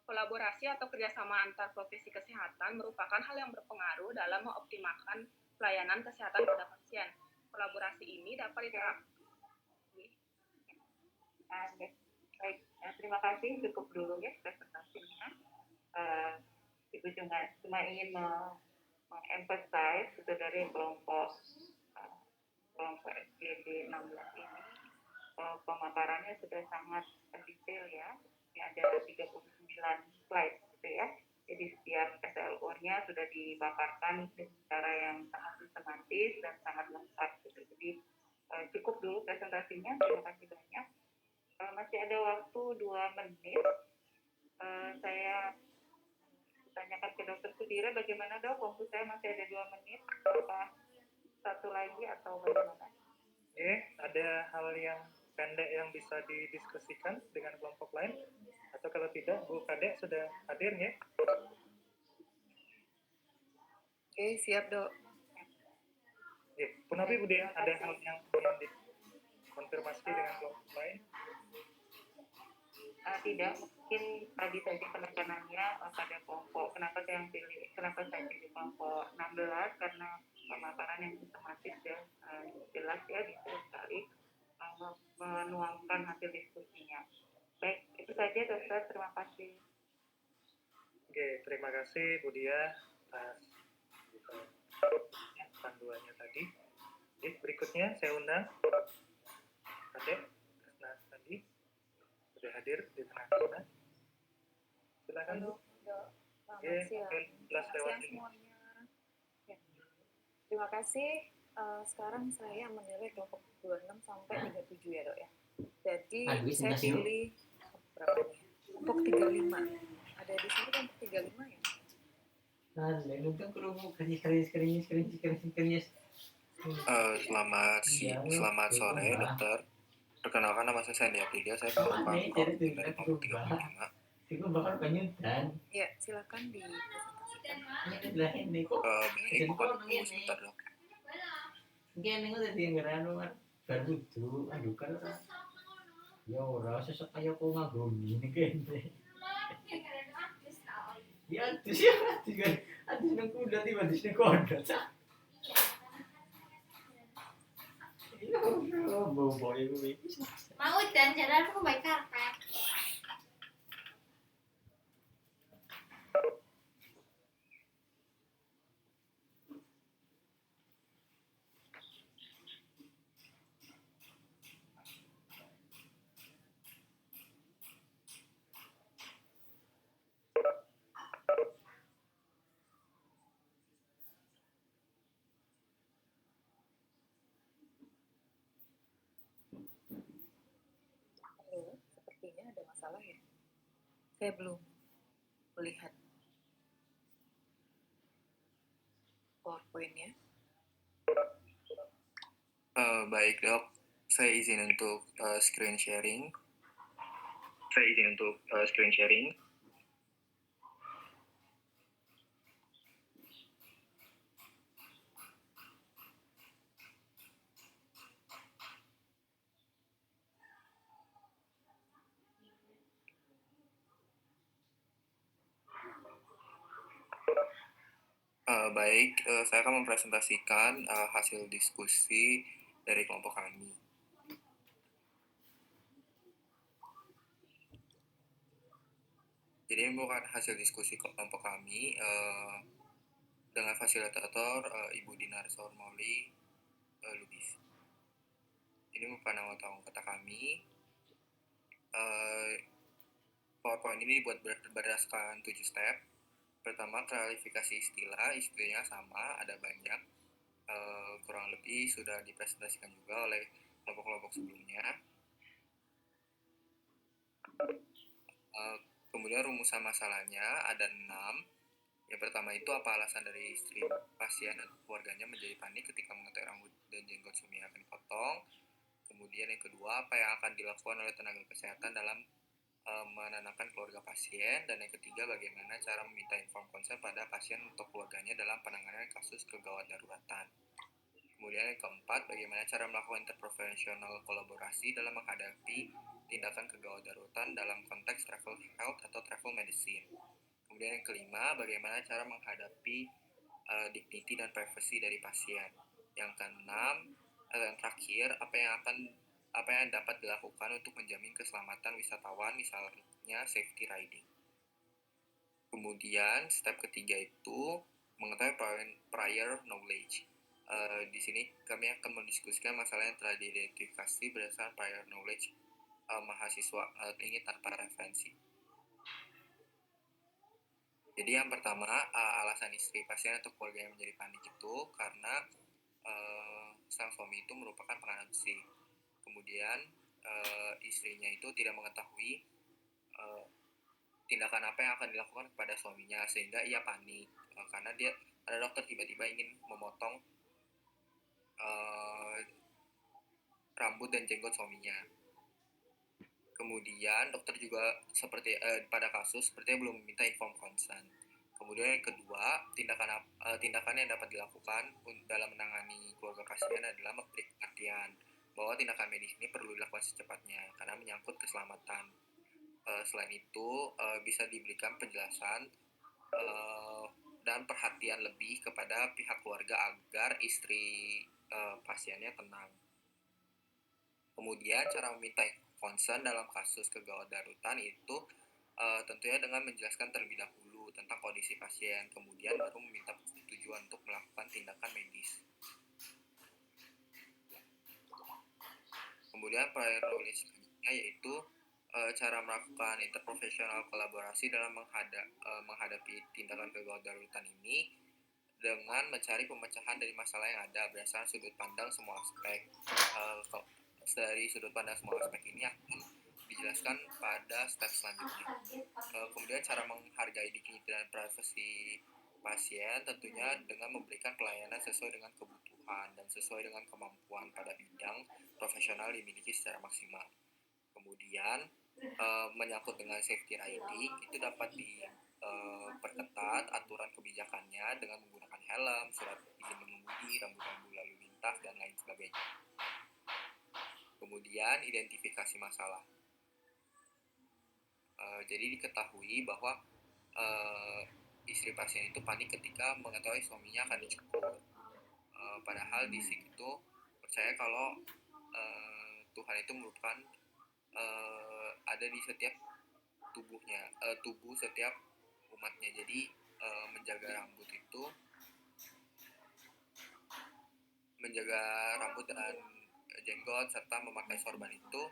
kolaborasi atau kerjasama antar profesi kesehatan merupakan hal yang berpengaruh dalam mengoptimalkan pelayanan kesehatan pada pasien. Kolaborasi ini dapat diterapkan. Baik, terima kasih, cukup dulu ya presentasinya. Ibu cuma ingin mengemphasize itu dari kelompok SGD 16 ini, pemaparannya sudah sangat detail ya. Ini ada 39 slide gitu ya. Jadi setiap SLO-nya sudah dipaparkan secara yang sangat sistematis dan sangat lengkap gitu. Jadi cukup dulu presentasinya. Terima kasih banyak. Masih ada waktu 2 menit. Saya tanyakan ke Dokter Sudira, bagaimana Dok? Waktu saya masih ada 2 menit. Apakah satu lagi atau bagaimana? Oke, ada hal yang pendek yang bisa didiskusikan dengan kelompok lain? Atau kalau tidak, Bu Kadek sudah hadir ya? Oke, siap Dok. Punapi Bu Dia, ada hal yang ingin dikonfirmasi dengan kelompok lain? Tidak, mungkin tadi saja penekanannya pada kelompok. Kenapa saya pilih kelompok 16? Karena pemaparan yang sistematis dan jelas ya, detail sekali menuangkan hasil diskusinya. Baik, itu saja Dokter, terima kasih. Oke, terima kasih Bu Dia atas panduannya tadi. Oke, berikutnya saya undang Kadek tadi sudah hadir di tengah kita. Silakan Bu. Oke, kelas lewat ini. Ya. Terima kasih. Sekarang saya menilai kelompok 26 sampai 37 ya Dok ya. Jadi saya pilih berapa nih? Kelompok 35. Ada di sini kelompok 35 ya? Selamat sore Dokter. Perkenalkan, nama saya Sandy Aprilia, saya penumpang dari kelompok 35. Ya, silakan dipresentasikan. Baik, sebentar Dok. Mau dan jalan aku baik karpet. Sepertinya ada masalah ya. Saya belum melihat PowerPoint-nya. Baik Dok, saya izin untuk screen sharing. Baik, saya akan mempresentasikan hasil diskusi dari kelompok kami. Jadi ini bukan hasil diskusi kelompok kami dengan fasilitator Ibu Dinar Saurmauli Lubis. Ini merupakan awal kata kami. PowerPoint ini dibuat berdasarkan 7 step. Pertama, klarifikasi istilahnya sama, ada banyak, kurang lebih sudah dipresentasikan juga oleh kelompok-kelompok sebelumnya. Kemudian rumusan masalahnya ada 6. Yang pertama itu, apa alasan dari istri pasien dan keluarganya menjadi panik ketika mengetahui rambut dan jenggot suaminya akan dipotong. Kemudian yang kedua, apa yang akan dilakukan oleh tenaga kesehatan dalam menenangkan keluarga pasien. Dan yang ketiga, bagaimana cara meminta inform consent pada pasien atau keluarganya dalam penanganan kasus kegawat daruratan. Kemudian yang keempat, bagaimana cara melakukan interprofesional kolaborasi dalam menghadapi tindakan kegawat darurat dalam konteks travel health atau travel medicine. Kemudian yang kelima, bagaimana cara menghadapi dignity dan privacy dari pasien. Yang keenam, yang terakhir, apa yang dapat dilakukan untuk menjamin keselamatan wisatawan, misalnya safety riding. Kemudian step ketiga itu mengetahui prior knowledge. Di sini kami akan mendiskusikan masalah yang telah diidentifikasi berdasarkan prior knowledge mahasiswa ini tanpa referensi. Jadi yang pertama, alasan istri pasien atau keluarga yang menjadi panik itu karena sang suami itu merupakan pengadopsi. Kemudian istrinya itu tidak mengetahui tindakan apa yang akan dilakukan kepada suaminya, sehingga ia panik karena ada dokter tiba-tiba ingin memotong rambut dan jenggot suaminya. Kemudian dokter juga seperti pada kasus sepertinya belum meminta informed consent. Kemudian yang kedua, tindakan yang dapat dilakukan dalam menangani keluarga pasien adalah memberi perhatian bahwa tindakan medis ini perlu dilakukan secepatnya karena menyangkut keselamatan. Selain itu, bisa diberikan penjelasan dan perhatian lebih kepada pihak keluarga agar istri pasiennya tenang. Kemudian cara meminta concern dalam kasus kegawat darurat itu tentunya dengan menjelaskan terlebih dahulu tentang kondisi pasien, kemudian baru meminta persetujuan untuk melakukan tindakan medis. Kemudian prior knowledge selanjutnya yaitu cara melakukan interprofesional kolaborasi dalam menghadapi tindakan kegawat darurat ini dengan mencari pemecahan dari masalah yang ada berdasarkan sudut pandang semua aspek. Dari sudut pandang semua aspek ini akan dijelaskan pada step selanjutnya. Kemudian cara menghargai dignity dan privasi pasien tentunya dengan memberikan pelayanan sesuai dengan kebutuhan dan sesuai dengan kemampuan pada bidang profesional dimiliki secara maksimal. Kemudian menyangkut dengan safety riding itu dapat diperketat aturan kebijakannya dengan menggunakan helm, surat izin mengemudi, rambu-rambu lalu lintas dan lain sebagainya. Kemudian identifikasi masalah. Jadi diketahui bahwa istri pasien itu panik ketika mengetahui suaminya akan dicukur. Padahal di situ percaya kalau Tuhan itu merupakan ada di setiap tubuh setiap umatnya. Jadi menjaga rambut dan jenggot serta memakai sorban itu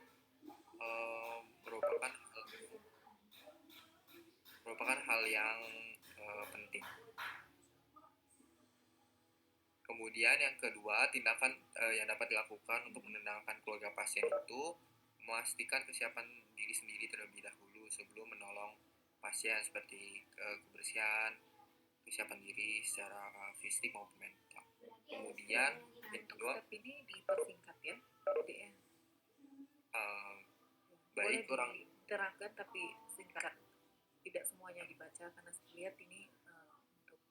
merupakan hal yang penting. Kemudian yang kedua, tindakan yang dapat dilakukan untuk menenangkan keluarga pasien itu memastikan kesiapan diri sendiri terlebih dahulu sebelum menolong pasien, seperti kebersihan, kesiapan diri secara fisik maupun mental. Kemudian yang kedua, step ini dipersingkat ya, jadi baik kurang diterangkan tapi singkat, tidak semuanya dibaca karena saya lihat ini untuk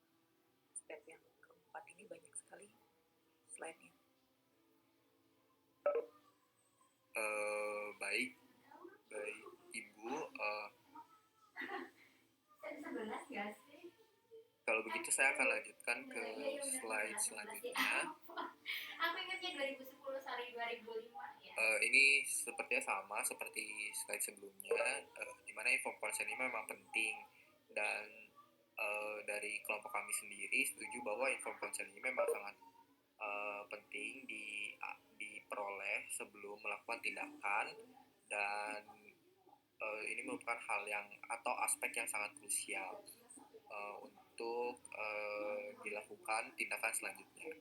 step yang keempat ini banyak sekali slide-nya. Baik Ibu, kalau begitu saya akan lanjutkan ke slide selanjutnya. Aku ingatnya 2010 sorry 2005 ya. Ini sepertinya sama seperti slide sebelumnya, di mana informed consent ini memang penting, dan dari kelompok kami sendiri setuju bahwa informed consent ini memang sangat penting diperoleh sebelum melakukan tindakan, dan ini merupakan hal yang atau aspek yang sangat krusial untuk dilakukan tindakan selanjutnya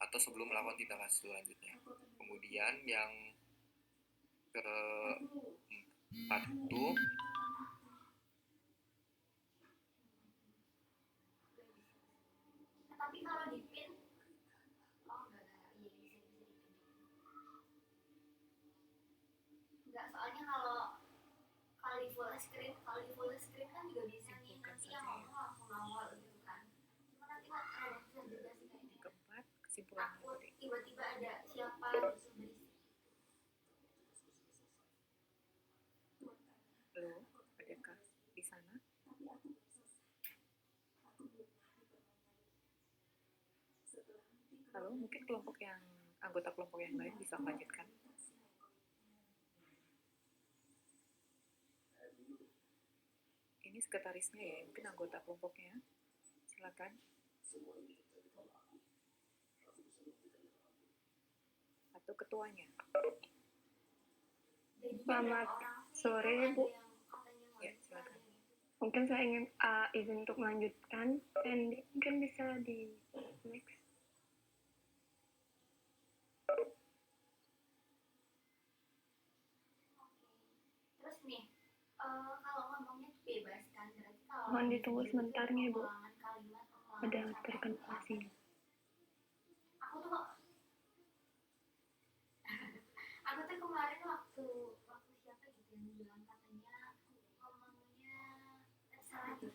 atau sebelum melakukan tindakan selanjutnya. Kemudian yang keempat itu Tapi kalau di pin enggak, soalnya kalau full screen kan juga bisa nih, nanti yang ngomong langsung nongol gitu kan. Cuma nanti kan ada susah juga sih kayaknya. Keempat, kesimpulannya takut tadi. tiba-tiba ada siapa gitu berisik. Halo, adakah di sana? Halo, mungkin anggota kelompok yang lain bisa melanjutkan. Ini sekretarisnya ya, mungkin anggota kelompoknya. Silakan. Atau ketuanya. Selamat sore, Bu. Ya, silakan. Mungkin saya ingin izin untuk melanjutkan. Sandy, mungkin bisa di next. Terus nih, kalau ngomongnya tuh bebas kan, berarti kalau Mohon ditunggu sebentar nih, Bu. pengulangan kalimat, Ada terkena sinyal. aku tuh aku tuh kemarin waktu siapa gitu yang bilang katanya ngomongnya salah di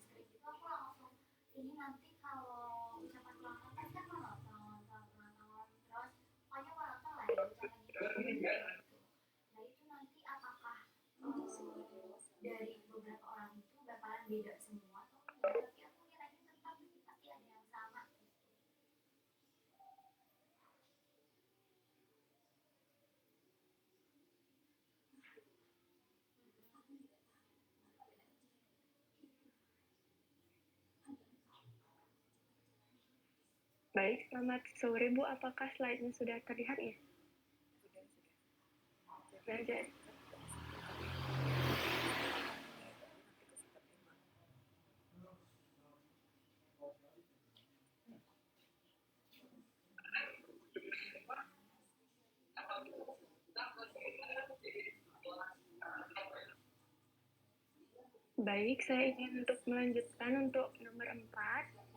skrip itu, aku langsung ini nanti kalau ucapan ulang tahun kan ulang tahun terus pokoknya ulang tahun lah ya ucapan gitu. Nah itu nanti apakah dari beberapa orang itu bakalan beda semua atau enggak? Tapi aku kira tetap pasti ada yang sama gitu. Baik, selamat sore, Bu. Apakah slide-nya sudah terlihat ya? Sudah. Jadi. Baik, saya ingin untuk melanjutkan untuk nomor 4,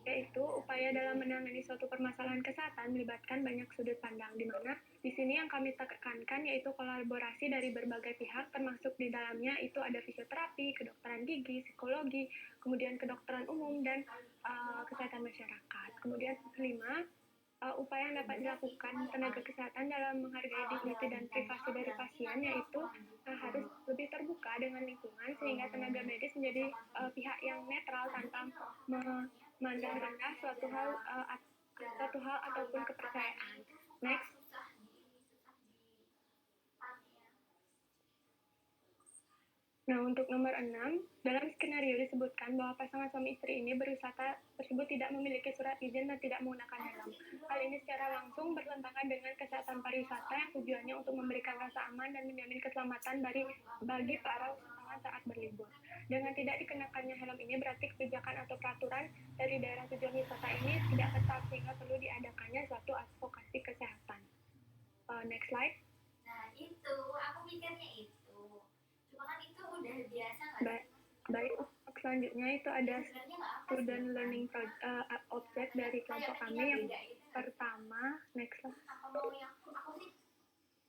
yaitu upaya dalam menangani suatu permasalahan kesehatan melibatkan banyak sudut pandang, di mana di sini yang kami tekankan yaitu kolaborasi dari berbagai pihak, termasuk di dalamnya itu ada fisioterapi, kedokteran gigi, psikologi, kemudian kedokteran umum, dan kesehatan masyarakat. Kemudian kelima, upaya yang dapat dilakukan tenaga kesehatan dalam menghargai dignity dan privasi dari pasien, yaitu harus lebih terbuka dengan lingkungan sehingga tenaga medis menjadi pihak yang netral tanpa memandang rendah suatu hal ataupun kepercayaan. Next. Nah, untuk nomor 6, dalam skenario disebutkan bahwa pasangan suami istri ini berwisata tersebut tidak memiliki surat izin dan tidak menggunakan helm. Hal ini secara langsung bertentangan dengan kesehatan pariwisata yang tujuannya untuk memberikan rasa aman dan menjamin keselamatan bagi para wisatawan saat berlibur. Dengan tidak dikenakannya helm ini berarti kebijakan atau peraturan dari daerah tujuan wisata ini tidak ketat sehingga perlu diadakannya suatu advokasi kesehatan. Next slide. Nah itu, aku mikirnya itu. Cuma kan itu udah biasa nggak sih? Baik, selanjutnya itu ada student learning object dari kelompok kami yang pertama, next slide.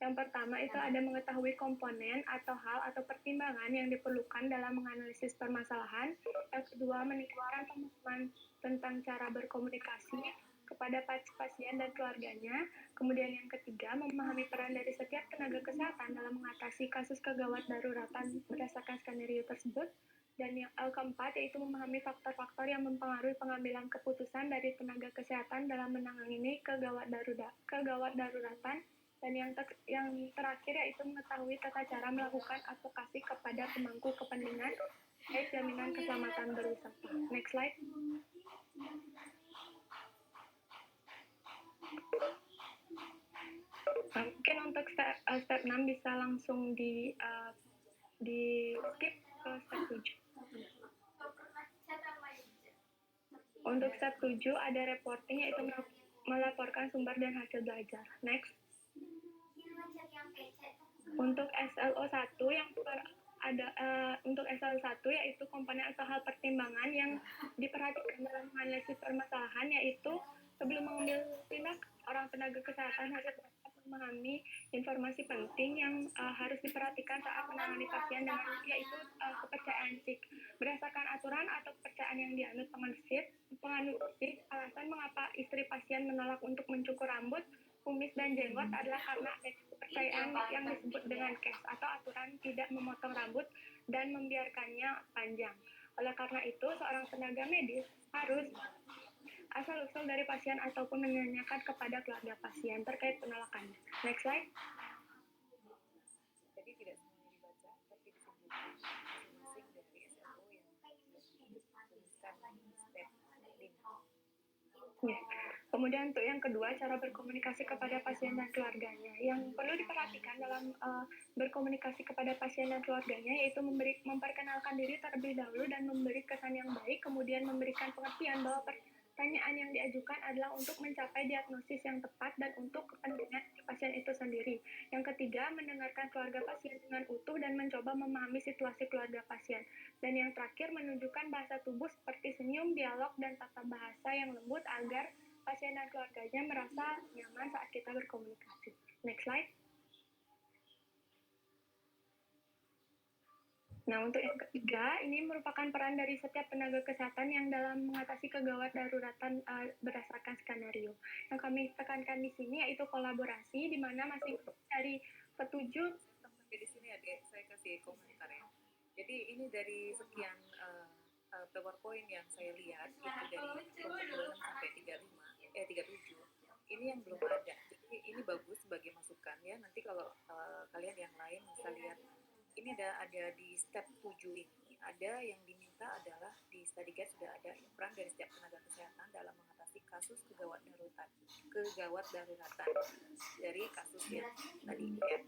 Yang pertama itu ada mengetahui komponen atau hal atau pertimbangan yang diperlukan dalam menganalisis permasalahan. Yang kedua, meningkatkan pemahaman tentang cara berkomunikasi kepada pasien dan keluarganya. Kemudian yang ketiga, memahami peran dari setiap tenaga kesehatan dalam mengatasi kasus kegawat daruratan berdasarkan skenario tersebut. Dan yang keempat, yaitu memahami faktor-faktor yang mempengaruhi pengambilan keputusan dari tenaga kesehatan dalam menangani kegawat daruratan. Dan yang terakhir, yaitu mengetahui tata cara melakukan advokasi kepada pemangku kepentingan terkait jaminan keselamatan berwisata. Next slide. Mungkin untuk step 6 bisa langsung di skip ke step 7. Untuk step 7 ada reporting, yaitu melaporkan sumber dan hasil belajar. Next. Untuk SLO 1 yang untuk SLO 1 yaitu komponen atau hal pertimbangan yang diperhatikan dalam menganalisis permasalahan, yaitu sebelum mengambil tindak, orang tenaga kesehatan harus memahami informasi penting yang harus diperhatikan saat menangani pasien dengan yaitu kepercayaan SIK. Berdasarkan aturan atau kepercayaan yang dianut penganut SIK, alasan mengapa istri pasien menolak untuk mencukur rambut, kumis, dan jenggot adalah karena kepercayaan yang disebut dengan CAS atau aturan tidak memotong rambut dan membiarkannya panjang. Oleh karena itu, seorang tenaga medis harus asal-usul dari pasien ataupun menanyakan kepada keluarga pasien terkait penolakannya. Next slide. Jadi tidak semuanya dibaca, tapi disimpulkan masing-masing dari SLO yang tuliskan di step 5. Ya. Kemudian untuk yang kedua, cara berkomunikasi kepada pasien dan keluarganya. Yang perlu diperhatikan dalam berkomunikasi kepada pasien dan keluarganya yaitu memperkenalkan diri terlebih dahulu dan memberi kesan yang baik, kemudian memberikan pengertian bahwa pertanyaan yang diajukan adalah untuk mencapai diagnosis yang tepat dan untuk kepentingan pasien itu sendiri. Yang ketiga, mendengarkan keluarga pasien dengan utuh dan mencoba memahami situasi keluarga pasien. Dan yang terakhir, menunjukkan bahasa tubuh seperti senyum, dialog, dan tata bahasa yang lembut agar pasien dan keluarganya merasa nyaman saat kita berkomunikasi. Next slide. Nah, untuk yang ketiga, ini merupakan peran dari setiap tenaga kesehatan yang dalam mengatasi kegawat daruratan berdasarkan skenario. Yang kami tekankan di sini yaitu kolaborasi, di mana masing dari ketujuh. Sampai di sini Adik, saya kasih komentar ya. Jadi ini dari sekian PowerPoint yang saya lihat, itu dari kelompok 26 sampai 37. Ini yang belum ada. Jadi ini bagus sebagai masukan ya. Nanti kalau kalian yang lain bisa lihat. Ini ada di step 7 ini, ada yang diminta adalah di study guide sudah ada peran dari setiap tenaga kesehatan dalam mengatasi kasus kegawat daruratan dari kasus yang tadi ini ya.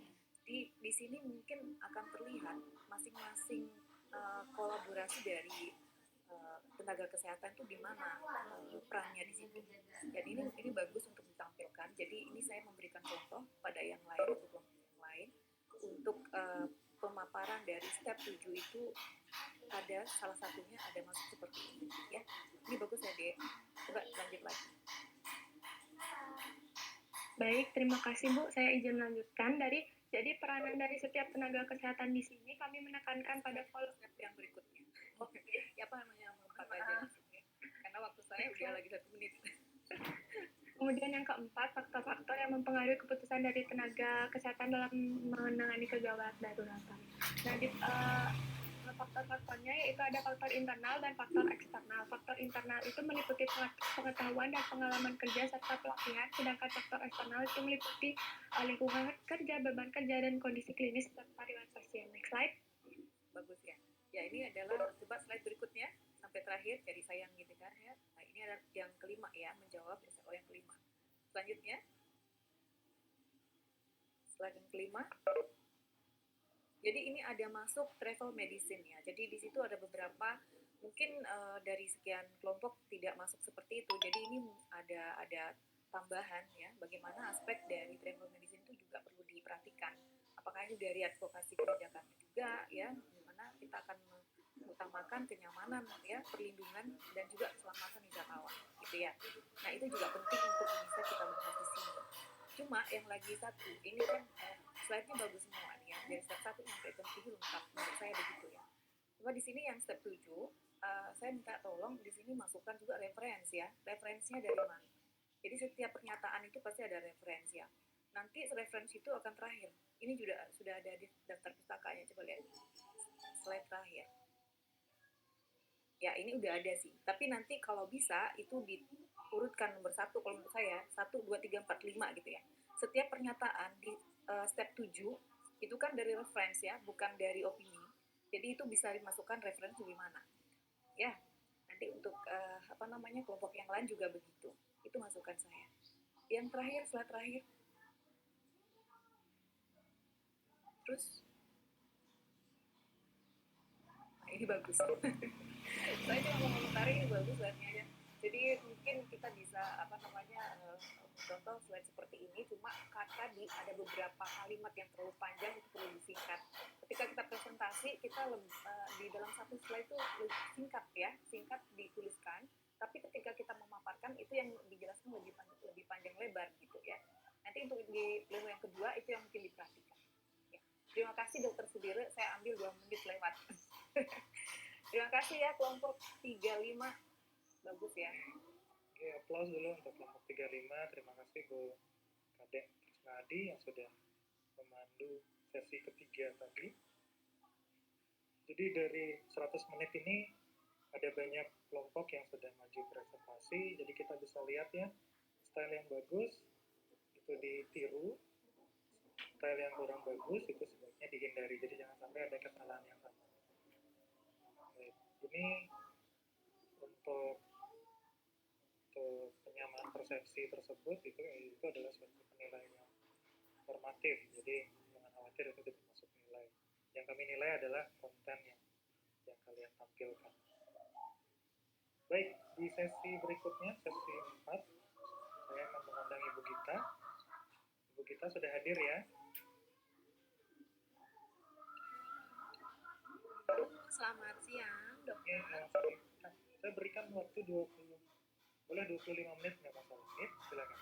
Di sini mungkin akan terlihat masing-masing kolaborasi dari tenaga kesehatan itu di mana perannya di situ. Dan ini bagus untuk ditampilkan. Jadi ini saya memberikan contoh pada yang lain untuk kelompok yang lain untuk pemaparan dari step 7 itu ada salah satunya ada masuk seperti ini ya. Ini bagus ya Dek. Coba lanjut lagi. Baik, terima kasih Bu. Saya izin lanjutkan jadi peranan dari setiap tenaga kesehatan di sini kami menekankan pada step yang berikutnya. Oke. Ya apa namanya melompat aja karena waktu saya udah lagi 1 menit. Kemudian yang keempat, faktor-faktor yang mempengaruhi keputusan dari tenaga kesehatan dalam menangani kegawat daruratan. Nah, faktor-faktornya yaitu ada faktor internal dan faktor eksternal. Faktor internal itu meliputi pengetahuan dan pengalaman kerja serta pelatihan, sedangkan faktor eksternal itu meliputi lingkungan kerja, beban kerja, dan kondisi klinis serta riwayat pasien. Next slide. Bagus ya. Ya ini adalah, coba slide berikutnya sampai terakhir, jadi sayang gitu kan ya. Nah ini adalah yang kelima ya, menjawab SLO yang kelima. Selanjutnya, slide yang kelima. Jadi ini ada masuk travel medicine ya. Jadi di situ ada beberapa, mungkin dari sekian kelompok tidak masuk seperti itu. Jadi ini ada tambahan ya, bagaimana aspek dari travel medicine itu juga perlu diperhatikan. Apakah ini dari advokasi kebijakan juga ya, dimana kita akan mengutamakan kenyamanan ya, perlindungan dan juga keselamatan wisatawan gitu ya. Nah itu juga penting untuk bisa kita bahas di sini. Cuma yang lagi satu ini kan slide-nya bagus semua nih ya, dari step 1 sampai step 7 lengkap menurut saya begitu ya. Cuma di sini yang step 7 saya minta tolong di sini masukkan juga referensi ya, referensinya dari mana. Jadi setiap pernyataan itu pasti ada referensi ya. Nanti referensi itu akan terakhir. Ini juga sudah ada di daftar pustakanya, coba lihat slide terakhir. Ya ini udah ada sih, tapi nanti kalau bisa itu diurutkan nomor 1 kalau menurut saya 1, 2, 3, 4, 5 gitu ya. Setiap pernyataan di step 7 itu kan dari referensi ya, bukan dari opini. Jadi itu bisa dimasukkan referensi di mana. Ya, nanti untuk kelompok yang lain juga begitu. Itu masukan saya. Yang terakhir, slide terakhir. Terus, nah ini bagus. Saya cuma mau komentari ini bagus slide-nya ya. Jadi mungkin kita bisa contoh slide seperti ini, cuma tadi ada beberapa kalimat yang terlalu panjang itu perlu disingkat. Ketika kita presentasi, kita di dalam satu slide itu singkat ya, singkat dituliskan. Tapi ketika kita memaparkan itu yang dijelaskan lebih panjang lebar gitu ya. Nanti untuk di Leo yang kasih Dokter Sudiro, saya ambil 2 menit lewat. Terima kasih ya kelompok 35, bagus ya. Oke, aplaus dulu untuk kelompok 35. Terima kasih Bu Kadek Krisnadi yang sudah memandu sesi ketiga tadi. Jadi dari 100 menit ini ada banyak kelompok yang sudah maju presentasi, jadi kita bisa lihat ya, style yang bagus itu ditiru, style yang kurang bagus itu sebaiknya dihindari, jadi jangan sampai ada kesalahan yang sama. Baik, ini untuk penyamaan persepsi tersebut itu adalah suatu penilaian normatif, jadi jangan khawatir itu tidak masuk nilai. Yang kami nilai adalah konten yang kalian tampilkan. Baik, di sesi berikutnya, sesi 4, saya akan mengundang Ibu Gita. Ibu Gita sudah hadir ya? Selamat siang, Dok. Oke, nah, saya berikan waktu 25 menit, nggak masalah. Oke, silakan.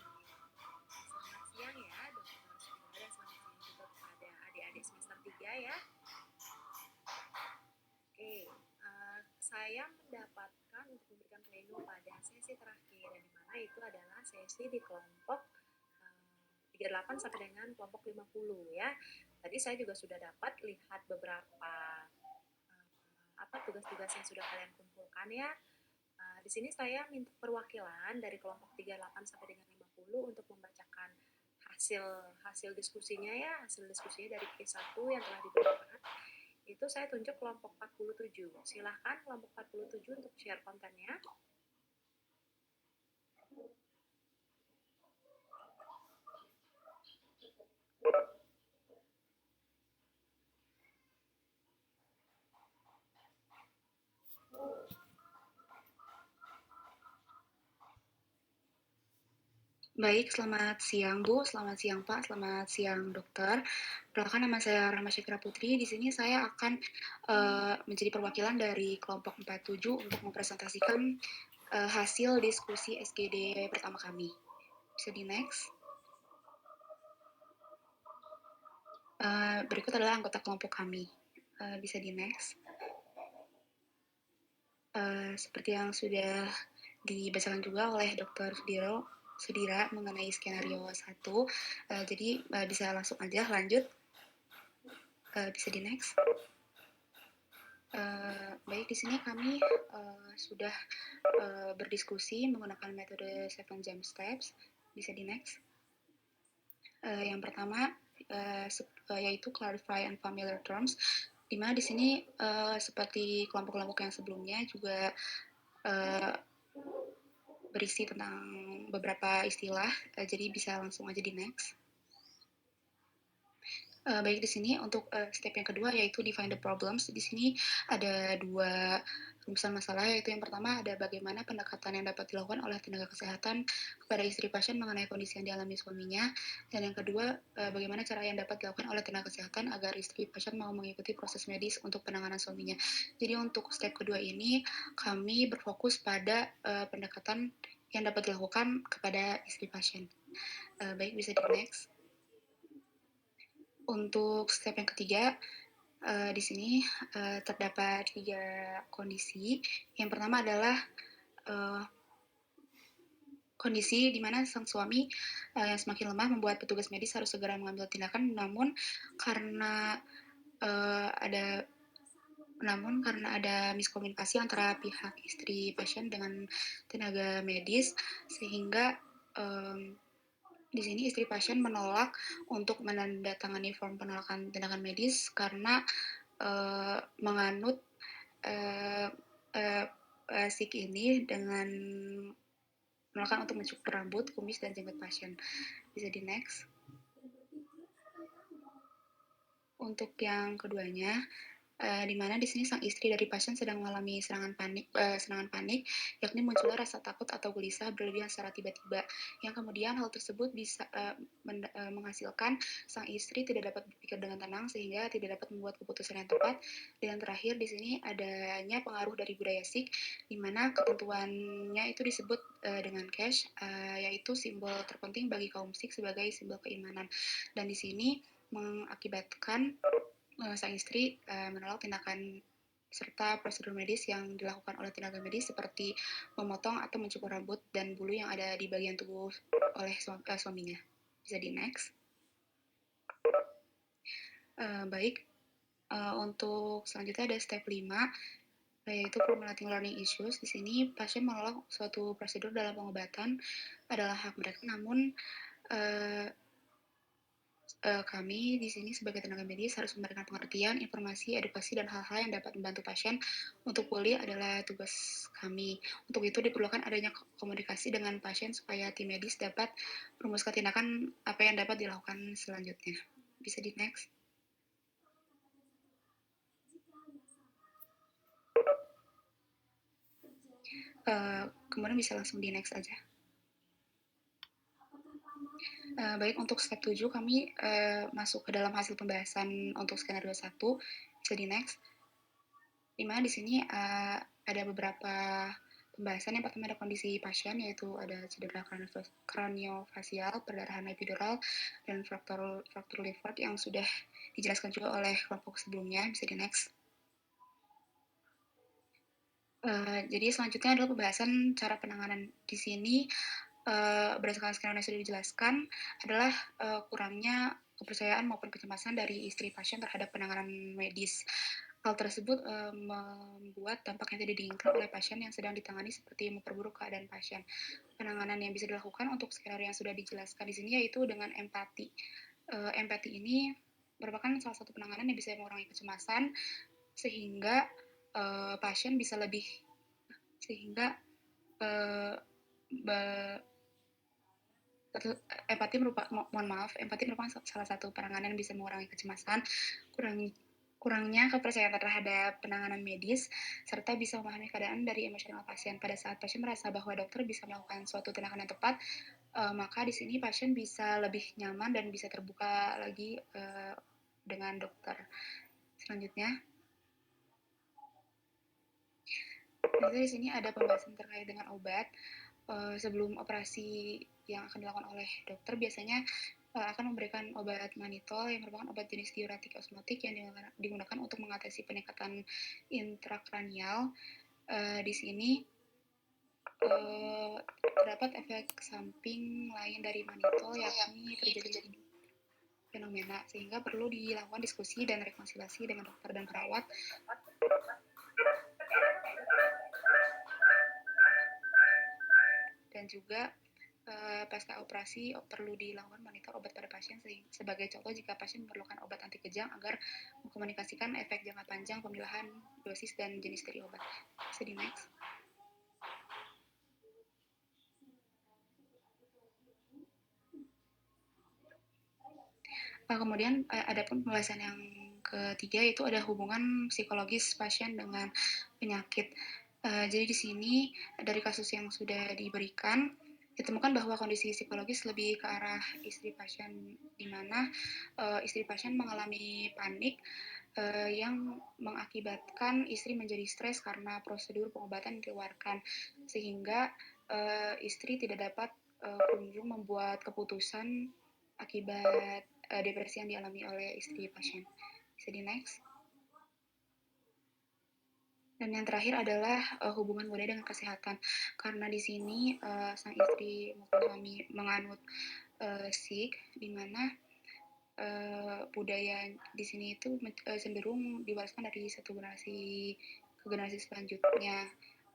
Selamat siang ya, Dokter Sudira, dan selamat siang juga kepada adik-adik semester 3 ya. Oke, saya mendapatkan untuk memberikan pleno pada sesi terakhir, dan dimana itu adalah sesi di kelompok 38 sampai dengan kelompok 50 ya. Tadi saya juga sudah dapat lihat beberapa tugas-tugas yang sudah kalian kumpulkan ya. Di sini saya minta perwakilan dari kelompok 38 sampai dengan 50 untuk membacakan hasil diskusinya ya, hasil diskusinya dari Q1 yang telah diberikan. Itu saya tunjuk kelompok 47. Silahkan kelompok 47 untuk share kontennya. Baik, selamat siang Bu, selamat siang Pak, selamat siang Dokter. Perkenalkan, nama saya Rahma Syakira Putri. Di sini saya akan menjadi perwakilan dari kelompok 47 untuk mempresentasikan hasil diskusi SGD pertama kami. Bisa di next. Berikut adalah anggota kelompok kami. Bisa di next. Seperti yang sudah dibacakan juga oleh Dr. Sudira mengenai skenario 1, jadi bisa langsung aja lanjut, bisa di next. Baik, di sini kami sudah berdiskusi menggunakan metode 7 jam steps, bisa di next. Yang pertama yaitu clarify unfamiliar terms, di mana di sini seperti kelompok-kelompok yang sebelumnya juga berisi tentang beberapa istilah, jadi bisa langsung aja di next. Baik, di sini untuk step yang kedua yaitu define the problems. Di sini ada 2 rumusan masalah, yaitu yang pertama ada bagaimana pendekatan yang dapat dilakukan oleh tenaga kesehatan kepada istri pasien mengenai kondisi yang dialami suaminya, dan yang kedua bagaimana cara yang dapat dilakukan oleh tenaga kesehatan agar istri pasien mau mengikuti proses medis untuk penanganan suaminya. Jadi untuk step kedua ini kami berfokus pada pendekatan yang dapat dilakukan kepada istri pasien. Baik, bisa di next. Untuk step yang ketiga, di sini terdapat 3 kondisi. Yang pertama adalah kondisi di mana sang suami yang semakin lemah membuat petugas medis harus segera mengambil tindakan, namun karena ada miskomunikasi antara pihak istri pasien dengan tenaga medis, sehingga di sini istri pasien menolak untuk menandatangani form penolakan tindakan medis karena menganut SIK ini dengan menolak untuk mencukur rambut, kumis, dan jenggot pasien. Bisa di next. Untuk yang keduanya, di mana di sini sang istri dari pasien sedang mengalami serangan panik, yakni munculnya rasa takut atau gelisah berlebihan secara tiba-tiba, yang kemudian hal tersebut bisa menghasilkan sang istri tidak dapat berpikir dengan tenang sehingga tidak dapat membuat keputusan yang tepat. Dan terakhir di sini adanya pengaruh dari budaya Sikh, di mana ketentuannya itu disebut dengan cash, yaitu simbol terpenting bagi kaum Sikh sebagai simbol keimanan, dan di sini mengakibatkan sang istri menolak tindakan serta prosedur medis yang dilakukan oleh tenaga medis seperti memotong atau mencukur rambut dan bulu yang ada di bagian tubuh oleh suaminya. Bisa di next. Baik, untuk selanjutnya ada step 5, yaitu formulating learning issues. Di sini pasien menolak suatu prosedur dalam pengobatan adalah hak mereka, namun kami di sini sebagai tenaga medis harus memberikan pengertian, informasi, edukasi, dan hal-hal yang dapat membantu pasien untuk pulih adalah tugas kami. Untuk itu diperlukan adanya komunikasi dengan pasien supaya tim medis dapat merumuskan tindakan apa yang dapat dilakukan selanjutnya. Bisa di next. Kemudian bisa langsung di next aja. Baik, untuk step 7 kami masuk ke dalam hasil pembahasan untuk skenario 1. Bisa di next. Dimana di sini ada beberapa pembahasan. Yang pertama ada kondisi pasien, yaitu ada cedera kraniofasial, perdarahan epidural, dan fraktur liver yang sudah dijelaskan juga oleh kelompok sebelumnya. Bisa di next. Jadi selanjutnya adalah pembahasan cara penanganan. Di sini berdasarkan skenario yang sudah dijelaskan adalah kurangnya kepercayaan maupun kecemasan dari istri pasien terhadap penanganan medis. Hal tersebut membuat dampak yang tidak diinginkan oleh pasien yang sedang ditangani seperti memperburuk keadaan pasien. Penanganan yang bisa dilakukan untuk skenario yang sudah dijelaskan di sini yaitu dengan empati. Empati ini merupakan salah satu penanganan yang bisa mengurangi kecemasan sehingga pasien bisa lebih empati merupakan salah satu penanganan yang bisa mengurangi kecemasan, kurangnya kepercayaan terhadap penanganan medis, serta bisa memahami keadaan dari emosional pasien. Pada saat pasien merasa bahwa dokter bisa melakukan suatu tindakan yang tepat, maka di sini pasien bisa lebih nyaman dan bisa terbuka lagi dengan dokter. Selanjutnya, di sini ada pembahasan terkait dengan obat. Sebelum operasi yang akan dilakukan oleh dokter, biasanya akan memberikan obat manitol yang merupakan obat jenis diuretik osmotik yang digunakan untuk mengatasi peningkatan intrakranial. Di sini terdapat efek samping lain dari manitol, yakni terjadi fenomena, sehingga perlu dilakukan diskusi dan rekonsiliasi dengan dokter dan perawat dan juga pasca operasi perlu dilakukan monitor obat pada pasien. Sebagai contoh, jika pasien memerlukan obat anti kejang agar mengkomunikasikan efek jangka panjang pemilahan dosis dan jenis dari obat. Bisa di next. Kemudian ada pun pembahasan yang ketiga, yaitu ada hubungan psikologis pasien dengan penyakit. Jadi di sini dari kasus yang sudah diberikan ditemukan bahwa kondisi psikologis lebih ke arah istri pasien, di mana istri pasien mengalami panik yang mengakibatkan istri menjadi stres karena prosedur pengobatan dikeluarkan, sehingga istri tidak dapat kunjung membuat keputusan akibat depresi yang dialami oleh istri pasien. Bisa di next. Dan yang terakhir adalah hubungan budaya dengan kesehatan, karena di sini sang istri maupun suami menganut Sikh, di mana budaya di sini itu cenderung diwariskan dari satu generasi ke generasi selanjutnya.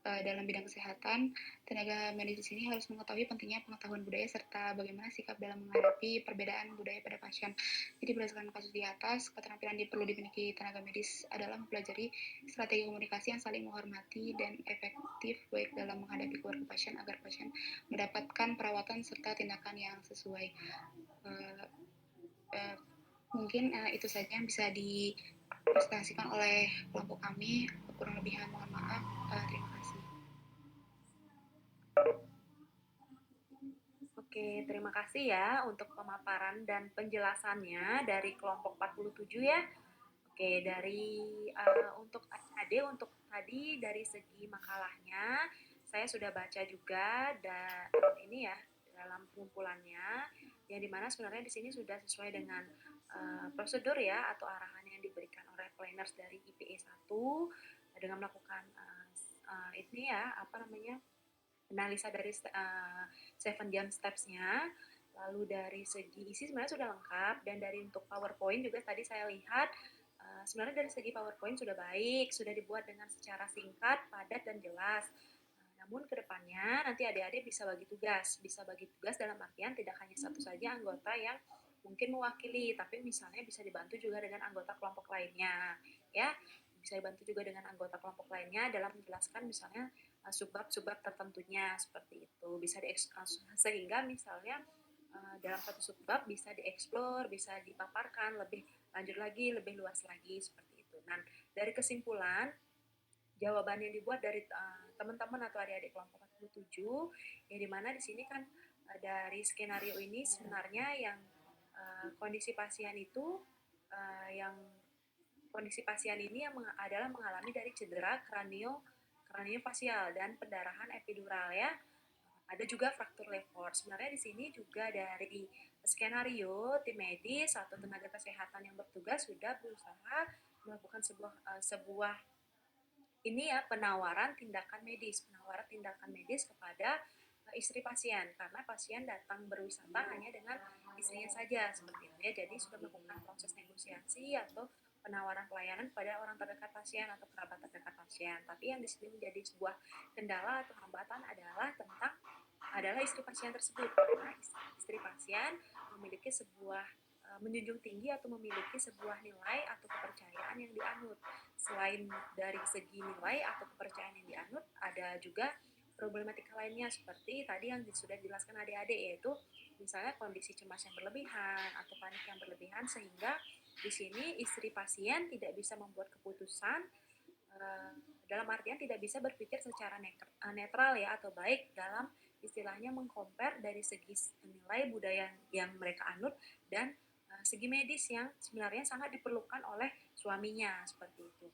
Dalam bidang kesehatan, tenaga medis di sini harus mengetahui pentingnya pengetahuan budaya serta bagaimana sikap dalam menghadapi perbedaan budaya pada pasien. Jadi berdasarkan kasus di atas, keterampilan yang perlu dimiliki tenaga medis adalah mempelajari strategi komunikasi yang saling menghormati dan efektif baik dalam menghadapi keluarga pasien agar pasien mendapatkan perawatan serta tindakan yang sesuai. Mungkin itu saja yang bisa dipresentasikan oleh kelompok kami. Kurang lebihnya mohon maaf. Terima kasih. Oke, terima kasih ya untuk pemaparan dan penjelasannya dari kelompok 47 ya. Oke, untuk adik untuk tadi dari segi makalahnya saya sudah baca juga dan ini ya dalam pengumpulannya, yang dimana sebenarnya di sini sudah sesuai dengan prosedur ya atau arahan yang diberikan oleh planners dari IPE 1 dengan melakukan ini ya analisa dari 7 jam steps-nya. Lalu dari segi isi sebenarnya sudah lengkap, dan dari untuk PowerPoint juga tadi saya lihat sebenarnya dari segi PowerPoint sudah baik, sudah dibuat dengan secara singkat, padat, dan jelas. Namun kedepannya nanti adik-adik bisa bagi tugas dalam artian tidak hanya satu saja anggota yang mungkin mewakili, tapi misalnya bisa dibantu juga dengan anggota kelompok lainnya, ya. Bisa dibantu juga dengan anggota kelompok lainnya dalam menjelaskan misalnya subbab-subbab tertentunya seperti itu. Bisa sehingga misalnya dalam satu subbab bisa dieksplor, bisa dipaparkan lebih lanjut lagi, lebih luas lagi seperti itu. Nah, dari kesimpulan jawaban yang dibuat dari teman-teman atau adik-adik kelompok 47, yang dimana di sini kan dari skenario ini sebenarnya yang kondisi pasien itu adalah mengalami dari cedera kraniofacial dan pendarahan epidural ya. Ada juga fraktur lever. Sebenarnya di sini juga dari skenario tim medis atau tenaga kesehatan yang bertugas sudah berusaha melakukan sebuah penawaran tindakan medis kepada istri pasien, karena pasien datang berwisata hanya dengan istrinya saja seperti itu ya. Jadi sudah melakukan proses negosiasi atau penawaran pelayanan pada orang terdekat pasien atau kerabat terdekat pasien. Tapi yang di sini menjadi sebuah kendala atau hambatan adalah istri pasien tersebut, karena istri pasien memiliki menjunjung tinggi atau memiliki sebuah nilai atau kepercayaan yang dianut. Selain dari segi nilai atau kepercayaan yang dianut, ada juga problematika lainnya seperti tadi yang sudah dijelaskan adik-adik, yaitu misalnya kondisi cemas yang berlebihan atau panik yang berlebihan, sehingga di sini istri pasien tidak bisa membuat keputusan dalam artian tidak bisa berpikir secara netral ya atau baik dalam istilahnya mengcompare dari segi nilai budaya yang mereka anut dan segi medis yang sebenarnya sangat diperlukan oleh suaminya seperti itu.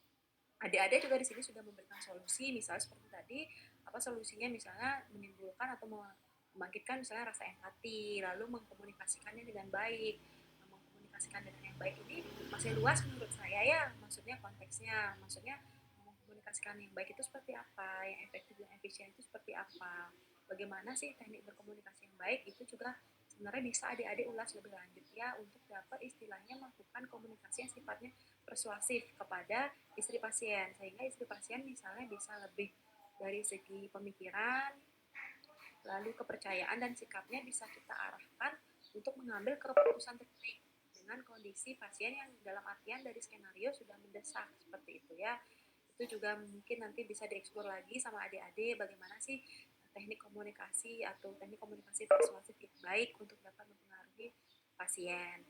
Adik-adik juga di sini sudah memberikan solusi, misalnya seperti tadi solusinya misalnya menimbulkan atau membangkitkan misalnya rasa empati, lalu mengkomunikasikannya dengan baik. Mengkomunikasikan dengan yang baik ini masih luas menurut saya ya, maksudnya konteksnya, mengkomunikasikan yang baik itu seperti apa, yang efektif dan efisien itu seperti apa, bagaimana sih teknik berkomunikasi yang baik, itu juga sebenarnya bisa adik-adik ulas lebih lanjut ya, untuk dapat istilahnya melakukan komunikasi yang sifatnya persuasif kepada istri pasien, sehingga istri pasien misalnya bisa lebih dari segi pemikiran, lalu kepercayaan dan sikapnya bisa kita arahkan untuk mengambil keputusan terbaik dengan kondisi pasien yang dalam artian dari skenario sudah mendesak seperti itu ya. Itu juga mungkin nanti bisa dieksplor lagi sama adik-adik bagaimana sih teknik komunikasi atau teknik komunikasi persuasif yang baik untuk dapat mempengaruhi pasien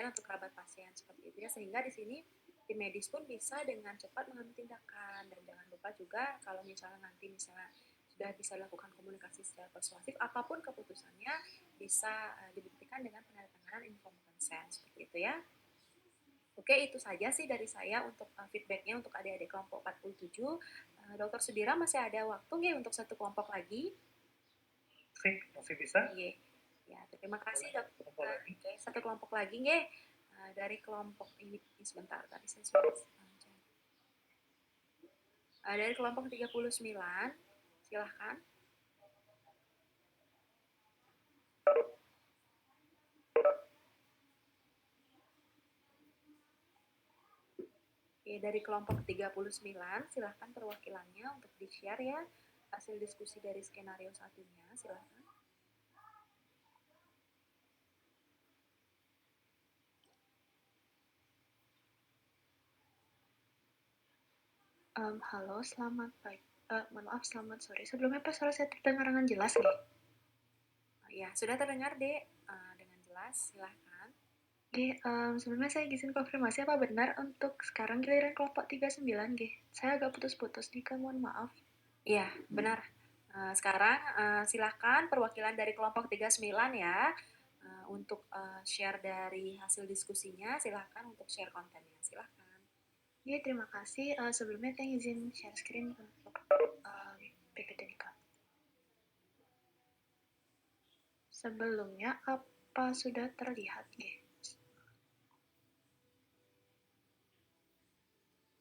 atau kerabat pasien seperti itu ya, sehingga di sini tim medis pun bisa dengan cepat mengambil tindakan. Dan jangan lupa juga kalau misalnya sudah bisa lakukan komunikasi secara persuasif, apapun keputusannya bisa dibuktikan dengan penandatanganan informed consent seperti itu ya. Oke, itu saja sih dari saya untuk feedbacknya untuk adik-adik kelompok 47. Dokter Sudira masih ada waktu nggak untuk satu kelompok lagi? Masih bisa? Iya. Ya, terima kasih dokter. Oke, satu kelompok lagi nggak? Dari kelompok ini sebentar tadi saya sudah dari kelompok 39, silahkan. Dari kelompok 39, silahkan perwakilannya untuk di-share ya hasil diskusi dari skenario satunya, silahkan. Halo, selamat pagi. Maaf, selamat sore. Sebelumnya Pak, suara saya terdengar dengan jelas nih? Ya, sudah terdengar, Dek. Dengan jelas, silahkan. Oke, sebelumnya saya izin konfirmasi apa benar untuk sekarang giliran kelompok 39, G? Saya agak putus-putus nih, mohon maaf. Iya, benar. Sekarang silahkan perwakilan dari kelompok 39 ya, untuk share dari hasil diskusinya, silahkan untuk share kontennya, silahkan. Oke, terima kasih. Sebelumnya saya izin share screen untuk PPT Nika. sebelumnya apa sudah terlihat?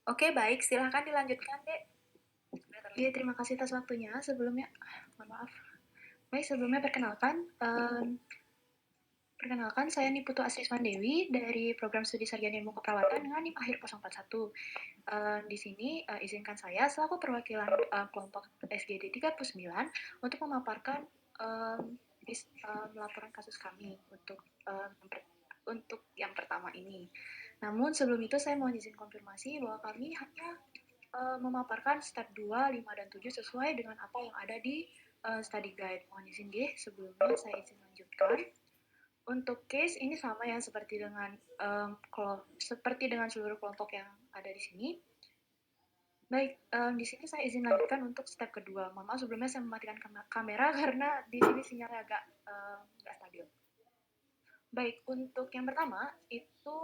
Oke, baik. Silahkan dilanjutkan, Dek. Iya, terima kasih atas waktunya. Sebelumnya, mohon maaf. Baik, sebelumnya perkenalkan, saya Niputu Asriswan Dewi dari Program Studi Sarjana Ilmu Keperawatan dengan NIM akhir 041. Di sini izinkan saya selaku perwakilan kelompok SGD 39 untuk memaparkan laporan kasus kami untuk yang pertama ini. Namun sebelum itu saya mohon izin konfirmasi bahwa kami hanya memaparkan step 2, 5, dan 7 sesuai dengan apa yang ada di study guide. Mohon izin sebelumnya saya izin lanjutkan. Untuk case ini sama ya seperti dengan seluruh kelompok yang ada di sini. Baik, di sini saya izin lanjutkan untuk step kedua. Mohon maaf sebelumnya saya mematikan kamera karena di sini sinyalnya agak nggak stabil. Baik, untuk yang pertama itu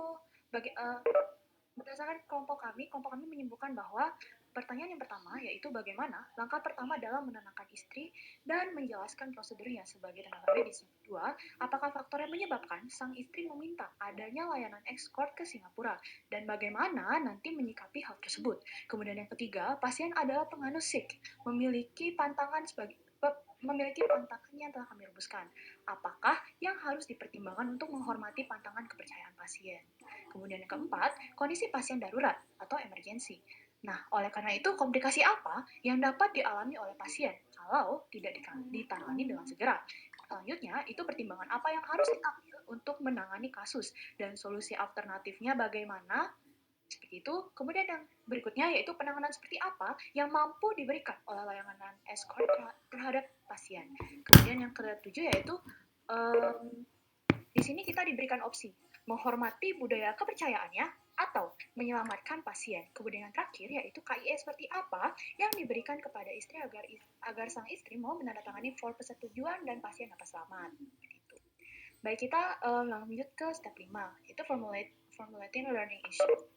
berdasarkan kelompok kami menyebutkan bahwa pertanyaan yang pertama yaitu bagaimana langkah pertama dalam menenangkan istri dan menjelaskan prosedurnya sebagai tenaga medis. Yang kedua, apakah faktor yang menyebabkan sang istri meminta adanya layanan escort ke Singapura dan bagaimana nanti menyikapi hal tersebut. Kemudian yang ketiga, pasien adalah penganut Sikh, memiliki pantangan yang telah kami rumuskan. Apakah yang harus dipertimbangkan untuk menghormati pantangan kepercayaan pasien. Kemudian yang keempat, kondisi pasien darurat atau emergensi. Nah, oleh karena itu, komplikasi apa yang dapat dialami oleh pasien kalau tidak ditangani dengan segera? Selanjutnya, itu pertimbangan apa yang harus diambil untuk menangani kasus dan solusi alternatifnya bagaimana? Seperti itu. Kemudian yang berikutnya yaitu penanganan seperti apa yang mampu diberikan oleh layanan escort terhadap pasien. Kemudian yang ketujuh yaitu di sini kita diberikan opsi menghormati budaya kepercayaannya atau menyelamatkan pasien. Kemudian yang terakhir yaitu KIE seperti apa yang diberikan kepada istri agar sang istri mau menandatangani form persetujuan dan pasien dapat selamat. Begitu. Baik, kita lanjut ke step 5, yaitu formulating learning issue.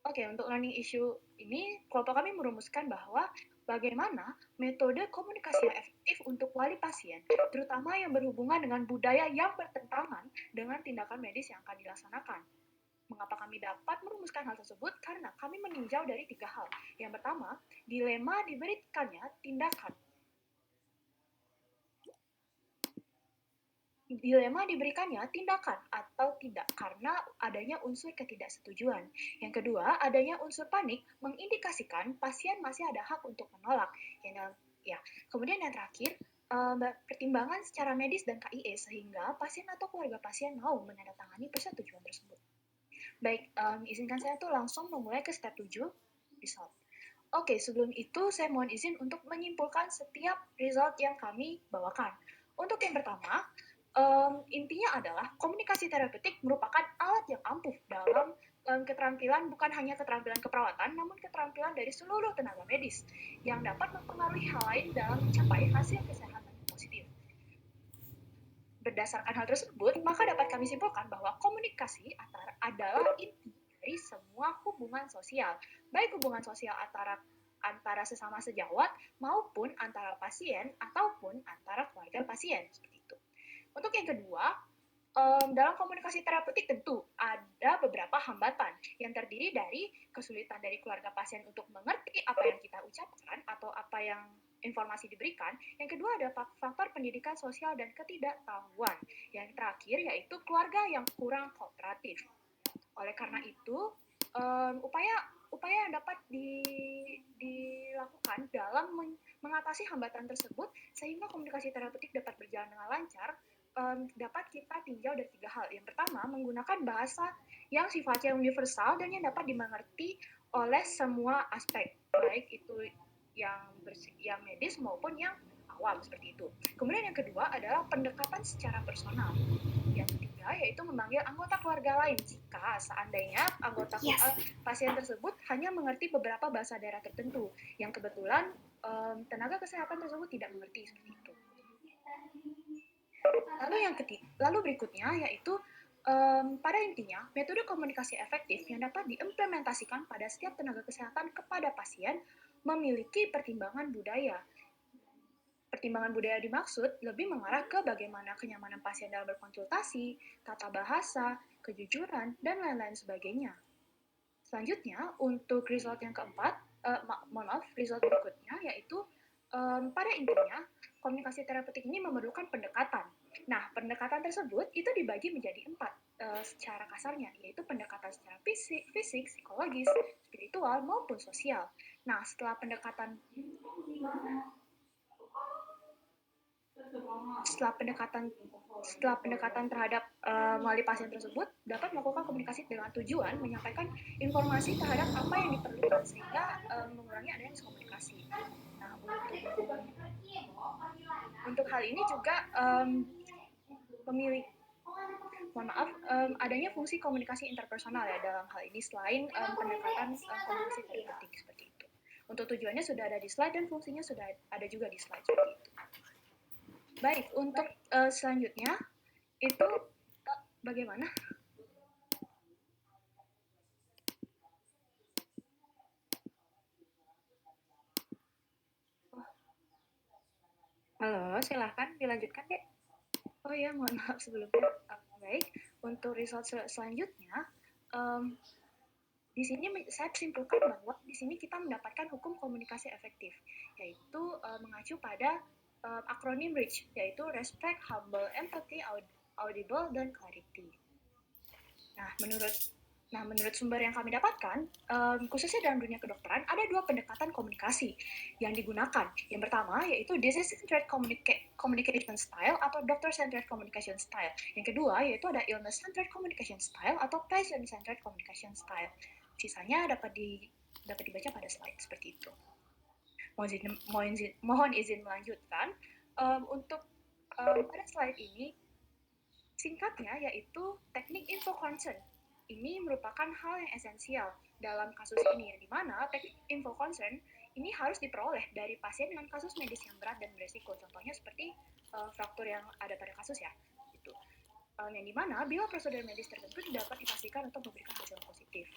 Oke, untuk learning issue ini kelompok kami merumuskan bahwa bagaimana metode komunikasi yang efektif untuk wali pasien, terutama yang berhubungan dengan budaya yang bertentangan dengan tindakan medis yang akan dilaksanakan. Mengapa kami dapat merumuskan hal tersebut? Karena kami meninjau dari 3 hal. Yang pertama, dilema diberikannya tindakan. Dilema diberikannya tindakan atau tidak karena adanya unsur ketidaksetujuan. Yang kedua, adanya unsur panik mengindikasikan pasien masih ada hak untuk menolak. Kemudian yang terakhir, pertimbangan secara medis dan KIE sehingga pasien atau keluarga pasien mau menandatangani persetujuan tersebut. Baik, izinkan saya tuh langsung memulai ke step 7, result. Oke, sebelum itu saya mohon izin untuk menyimpulkan setiap result yang kami bawakan. Untuk yang pertama, intinya adalah komunikasi terapeutik merupakan alat yang ampuh dalam keterampilan, bukan hanya keterampilan keperawatan, namun keterampilan dari seluruh tenaga medis yang dapat mempengaruhi hal lain dalam mencapai hasil kesehatan yang positif. Berdasarkan hal tersebut, maka dapat kami simpulkan bahwa komunikasi adalah inti dari semua hubungan sosial, baik hubungan sosial antara sesama sejawat maupun antara pasien ataupun antara keluarga pasien. Seperti itu. Untuk yang kedua, dalam komunikasi terapeutik tentu ada beberapa hambatan yang terdiri dari kesulitan dari keluarga pasien untuk mengerti apa yang kita ucapkan atau apa yang informasi diberikan. Yang kedua ada faktor pendidikan sosial dan ketidaktahuan. Yang terakhir yaitu keluarga yang kurang kooperatif. Oleh karena itu, upaya yang dapat dilakukan dalam mengatasi hambatan tersebut sehingga komunikasi terapeutik dapat berjalan dengan lancar dapat kita tinjau dari 3 hal. Yang pertama, menggunakan bahasa yang sifatnya universal dan yang dapat dimengerti oleh semua aspek, baik itu yang medis maupun yang awam, seperti itu. Kemudian yang kedua adalah pendekatan secara personal. Yang ketiga yaitu memanggil anggota keluarga lain jika seandainya anggota pasien tersebut hanya mengerti beberapa bahasa daerah tertentu yang kebetulan tenaga kesehatan tersebut tidak mengerti, seperti itu. Lalu berikutnya yaitu pada intinya metode komunikasi efektif yang dapat diimplementasikan pada setiap tenaga kesehatan kepada pasien memiliki pertimbangan budaya. Pertimbangan budaya dimaksud lebih mengarah ke bagaimana kenyamanan pasien dalam berkonsultasi, tata bahasa, kejujuran, dan lain-lain sebagainya. Selanjutnya, untuk result yang keempat, result berikutnya, yaitu pada intinya, komunikasi terapeutik ini memerlukan pendekatan. Nah, pendekatan tersebut itu dibagi menjadi 4 secara kasarnya, yaitu pendekatan secara fisik, psikologis, spiritual, maupun sosial. Nah, setelah pendekatan terhadap melalui pasien tersebut dapat melakukan komunikasi dengan tujuan menyampaikan informasi terhadap apa yang diperlukan sehingga mengurangi adanya miskomunikasi. Nah, untuk hal ini juga adanya fungsi komunikasi interpersonal ya dalam hal ini selain pendekatan komunikasi terapeutik seperti itu. Untuk tujuannya sudah ada di slide dan fungsinya sudah ada juga di slide seperti itu. Baik, untuk selanjutnya itu bagaimana? Halo, silahkan dilanjutkan, Dek. Oh ya, mohon maaf sebelumnya. Baik, untuk result selanjutnya, di sini saya simpulkan bahwa di sini kita mendapatkan hukum komunikasi efektif, yaitu mengacu pada akronim REACH, yaitu Respect, Humble, Empathy, Audible, dan Clarity. Nah, menurut sumber yang kami dapatkan, khususnya dalam dunia kedokteran, ada 2 pendekatan komunikasi yang digunakan. Yang pertama yaitu disease-centered communication style atau doctor-centered communication style. Yang kedua yaitu ada illness-centered communication style atau patient-centered communication style. Sisanya dapat dibaca pada slide seperti itu. Mohon izin melanjutkan. Untuk pada slide ini, singkatnya yaitu teknik info consent. Ini merupakan hal yang esensial dalam kasus ini, di mana teknik info consent ini harus diperoleh dari pasien dengan kasus medis yang berat dan beresiko. Contohnya seperti fraktur yang ada pada kasus ya. Gitu. Yang dimana bila prosedur medis tertentu dapat dipastikan untuk memberikan hasil positif.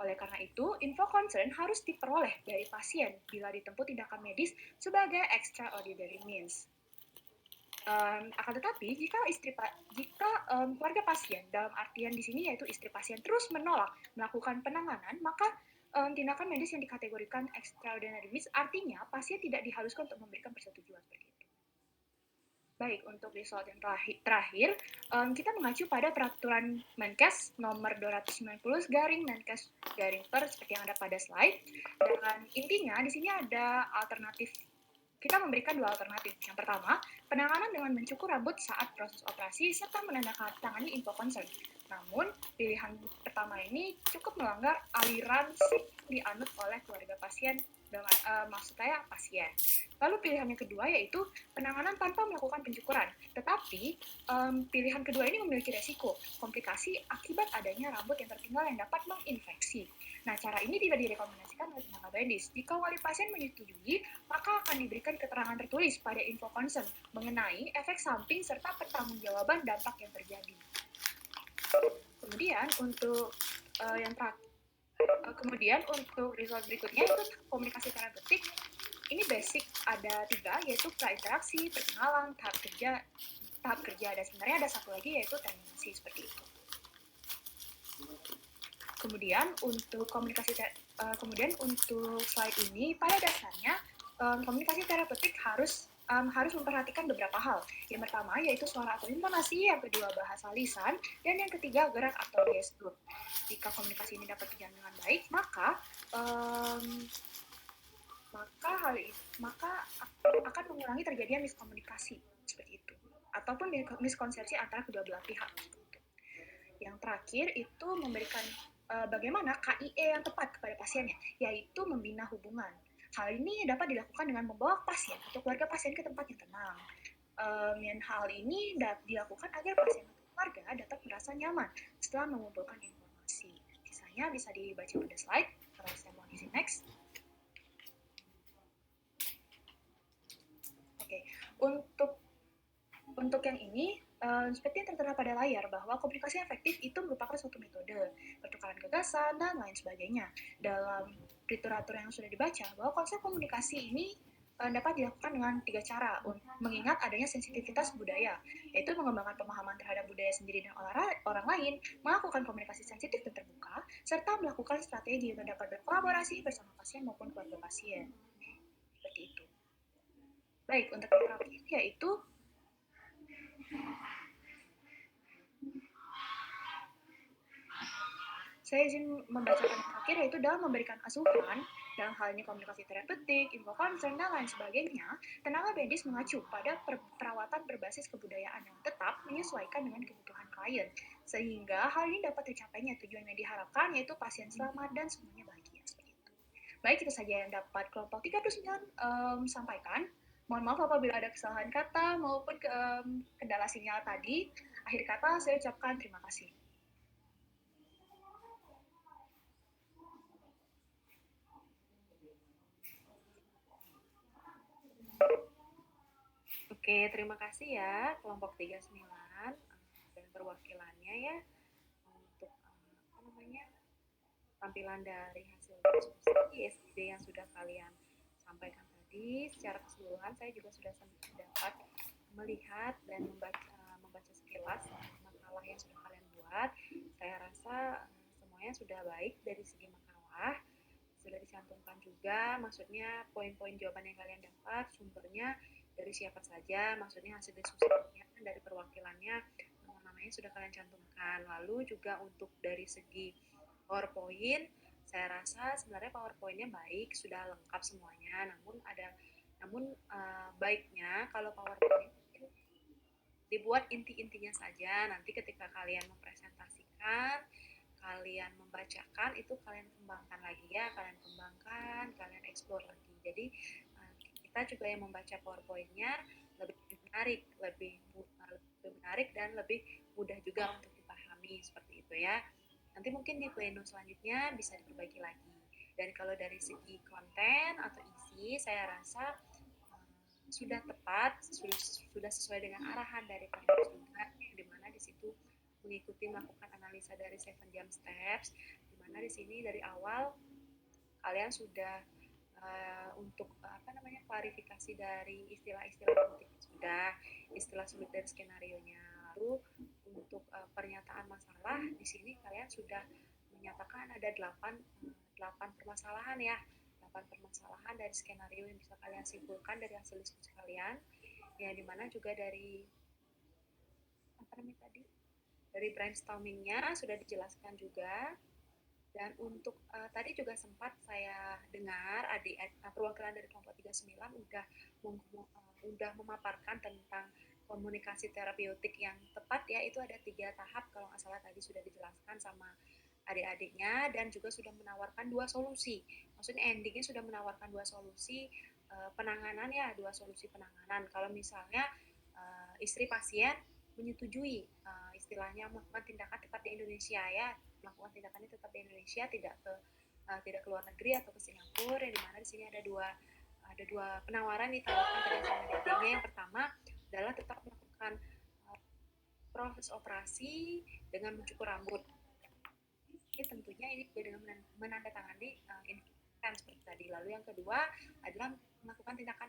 Oleh karena itu, info consent harus diperoleh dari pasien bila ditempuh tindakan medis sebagai extraordinary means. Akan tetapi, jika keluarga pasien, dalam artian di sini yaitu istri pasien terus menolak melakukan penanganan, maka tindakan medis yang dikategorikan extraordinary means artinya pasien tidak diharuskan untuk memberikan persetujuan seperti itu. Baik, untuk result yang terakhir, kita mengacu pada peraturan Menkes nomor 290/Menkes/per seperti yang ada pada slide. Dan intinya di sini ada alternatif. Kita memberikan 2 alternatif. Yang pertama, penanganan dengan mencukur rambut saat proses operasi serta menandatangani info consent. Namun, pilihan pertama ini cukup melanggar aliran dianut oleh keluarga pasien, maksud saya pasien. Lalu pilihan yang kedua yaitu penanganan tanpa melakukan pencukuran. Tetapi, pilihan kedua ini memiliki resiko, komplikasi akibat adanya rambut yang tertinggal yang dapat menginfeksi. Nah, cara ini tidak direkomendasikan oleh tenaga medis. Jika wali pasien menyetujui, maka akan diberikan keterangan tertulis pada info consent mengenai efek samping serta pertanggungjawaban dampak yang terjadi. Kemudian untuk untuk result berikutnya itu komunikasi terapeutik. Ini basic ada 3 yaitu prainteraksi, perkenalan, tahap kerja dan sebenarnya ada satu lagi yaitu terminasi seperti itu. Kemudian untuk untuk slide ini pada dasarnya komunikasi terapeutik harus memperhatikan beberapa hal. Yang pertama yaitu suara atau intonasi, yang kedua bahasa lisan, dan yang ketiga gerak atau gestur. Jika komunikasi ini dapat berjalan dengan baik, maka akan mengurangi terjadinya miskomunikasi seperti itu, ataupun miskonsepsi antara kedua belah pihak. Yang terakhir itu memberikan bagaimana KIE yang tepat kepada pasiennya, yaitu membina hubungan. Hal ini dapat dilakukan dengan membawa pasien atau keluarga pasien ke tempat yang tenang. Hal ini dilakukan agar pasien atau keluarga dapat merasa nyaman setelah mengumpulkan informasi. Sisanya bisa dibaca pada slide. Kalau saya mau isi next. Oke, untuk yang ini seperti yang tertera pada layar bahwa komunikasi efektif itu merupakan suatu metode pertukaran gagasan dan lain sebagainya. Dalam literatur yang sudah dibaca bahwa konsep komunikasi ini dapat dilakukan dengan 3 cara, mengingat adanya sensitivitas budaya, yaitu mengembangkan pemahaman terhadap budaya sendiri dan orang lain, melakukan komunikasi sensitif dan terbuka, serta melakukan strategi yang dapat berkolaborasi bersama pasien maupun keluarga pasien. Seperti itu. Baik, untuk yang terakhir yaitu saya izin membacakan yang terakhir, yaitu dalam memberikan asuhan, dalam hal ini komunikasi terapeutik, info concern, dan lain sebagainya, tenaga medis mengacu pada perawatan berbasis kebudayaan yang tetap menyesuaikan dengan kebutuhan klien, sehingga hal ini dapat tercapainya tujuan yang diharapkan, yaitu pasien selamat dan semuanya bahagia. Seperti itu. Baik, itu saja yang dapat kelompok 39 sampaikan. Mohon maaf apabila ada kesalahan kata maupun kendala sinyal tadi. Akhir kata, saya ucapkan terima kasih. Oke, terima kasih ya kelompok 39 dan perwakilannya ya untuk tampilan dari hasil diskusi SD yang sudah kalian sampaikan tadi. Secara keseluruhan saya juga sudah dapat melihat dan membaca sekilas makalah yang sudah kalian buat. Saya rasa semuanya sudah baik dari segi makalah, sudah dicantumkan juga, maksudnya poin-poin jawaban yang kalian dapat, sumbernya dari siapa saja, maksudnya hasil diskusinya dari perwakilannya, namanya sudah kalian cantumkan. Lalu juga untuk dari segi PowerPoint, saya rasa sebenarnya PowerPoint-nya baik, sudah lengkap semuanya, namun baiknya kalau PowerPoint dibuat inti-intinya saja, nanti ketika kalian mempresentasikan, kalian membacakan, itu kalian kembangkan lagi ya, kalian explore lagi. Jadi kita juga yang membaca PowerPoint-nya lebih menarik dan lebih mudah juga untuk dipahami, seperti itu ya. Nanti mungkin di pleno selanjutnya bisa diperbaiki lagi. Dan kalau dari segi konten atau isi, saya rasa sudah tepat, sudah sesuai dengan arahan dari Pak juga, di mana di situ mengikuti melakukan analisa dari 7 jam steps, di mana di sini dari awal kalian sudah untuk klarifikasi dari istilah-istilah penting sudah, istilah sulit dari skenarionya. Lalu untuk pernyataan masalah di sini kalian sudah menyatakan ada 8 permasalahan ya, 8 permasalahan dari skenario yang bisa kalian simpulkan dari hasil diskusi kalian, ya dimana juga dari dari brainstormingnya sudah dijelaskan juga. Dan untuk tadi juga sempat saya dengar perwakilan dari kelompok 39 udah memaparkan tentang komunikasi terapeutik yang tepat ya, itu ada 3 tahap kalau nggak salah tadi sudah dijelaskan sama adik-adiknya, dan juga sudah menawarkan 2 solusi. Maksudnya endingnya sudah menawarkan 2 solusi penanganan ya, 2 solusi penanganan. Kalau misalnya istri pasien menyetujui istilahnya melakukan tindakan tetap di Indonesia ya, melakukan tindakannya tetap di Indonesia, tidak ke luar negeri atau ke Singapura, yang dimana di sini ada dua penawaran ditawarkan pada sama adik-adiknya. Yang pertama adalah tetap melakukan proses operasi dengan mencukur rambut. Tentunya ini juga dengan menandatangani kan seperti tadi. Lalu yang kedua adalah melakukan tindakan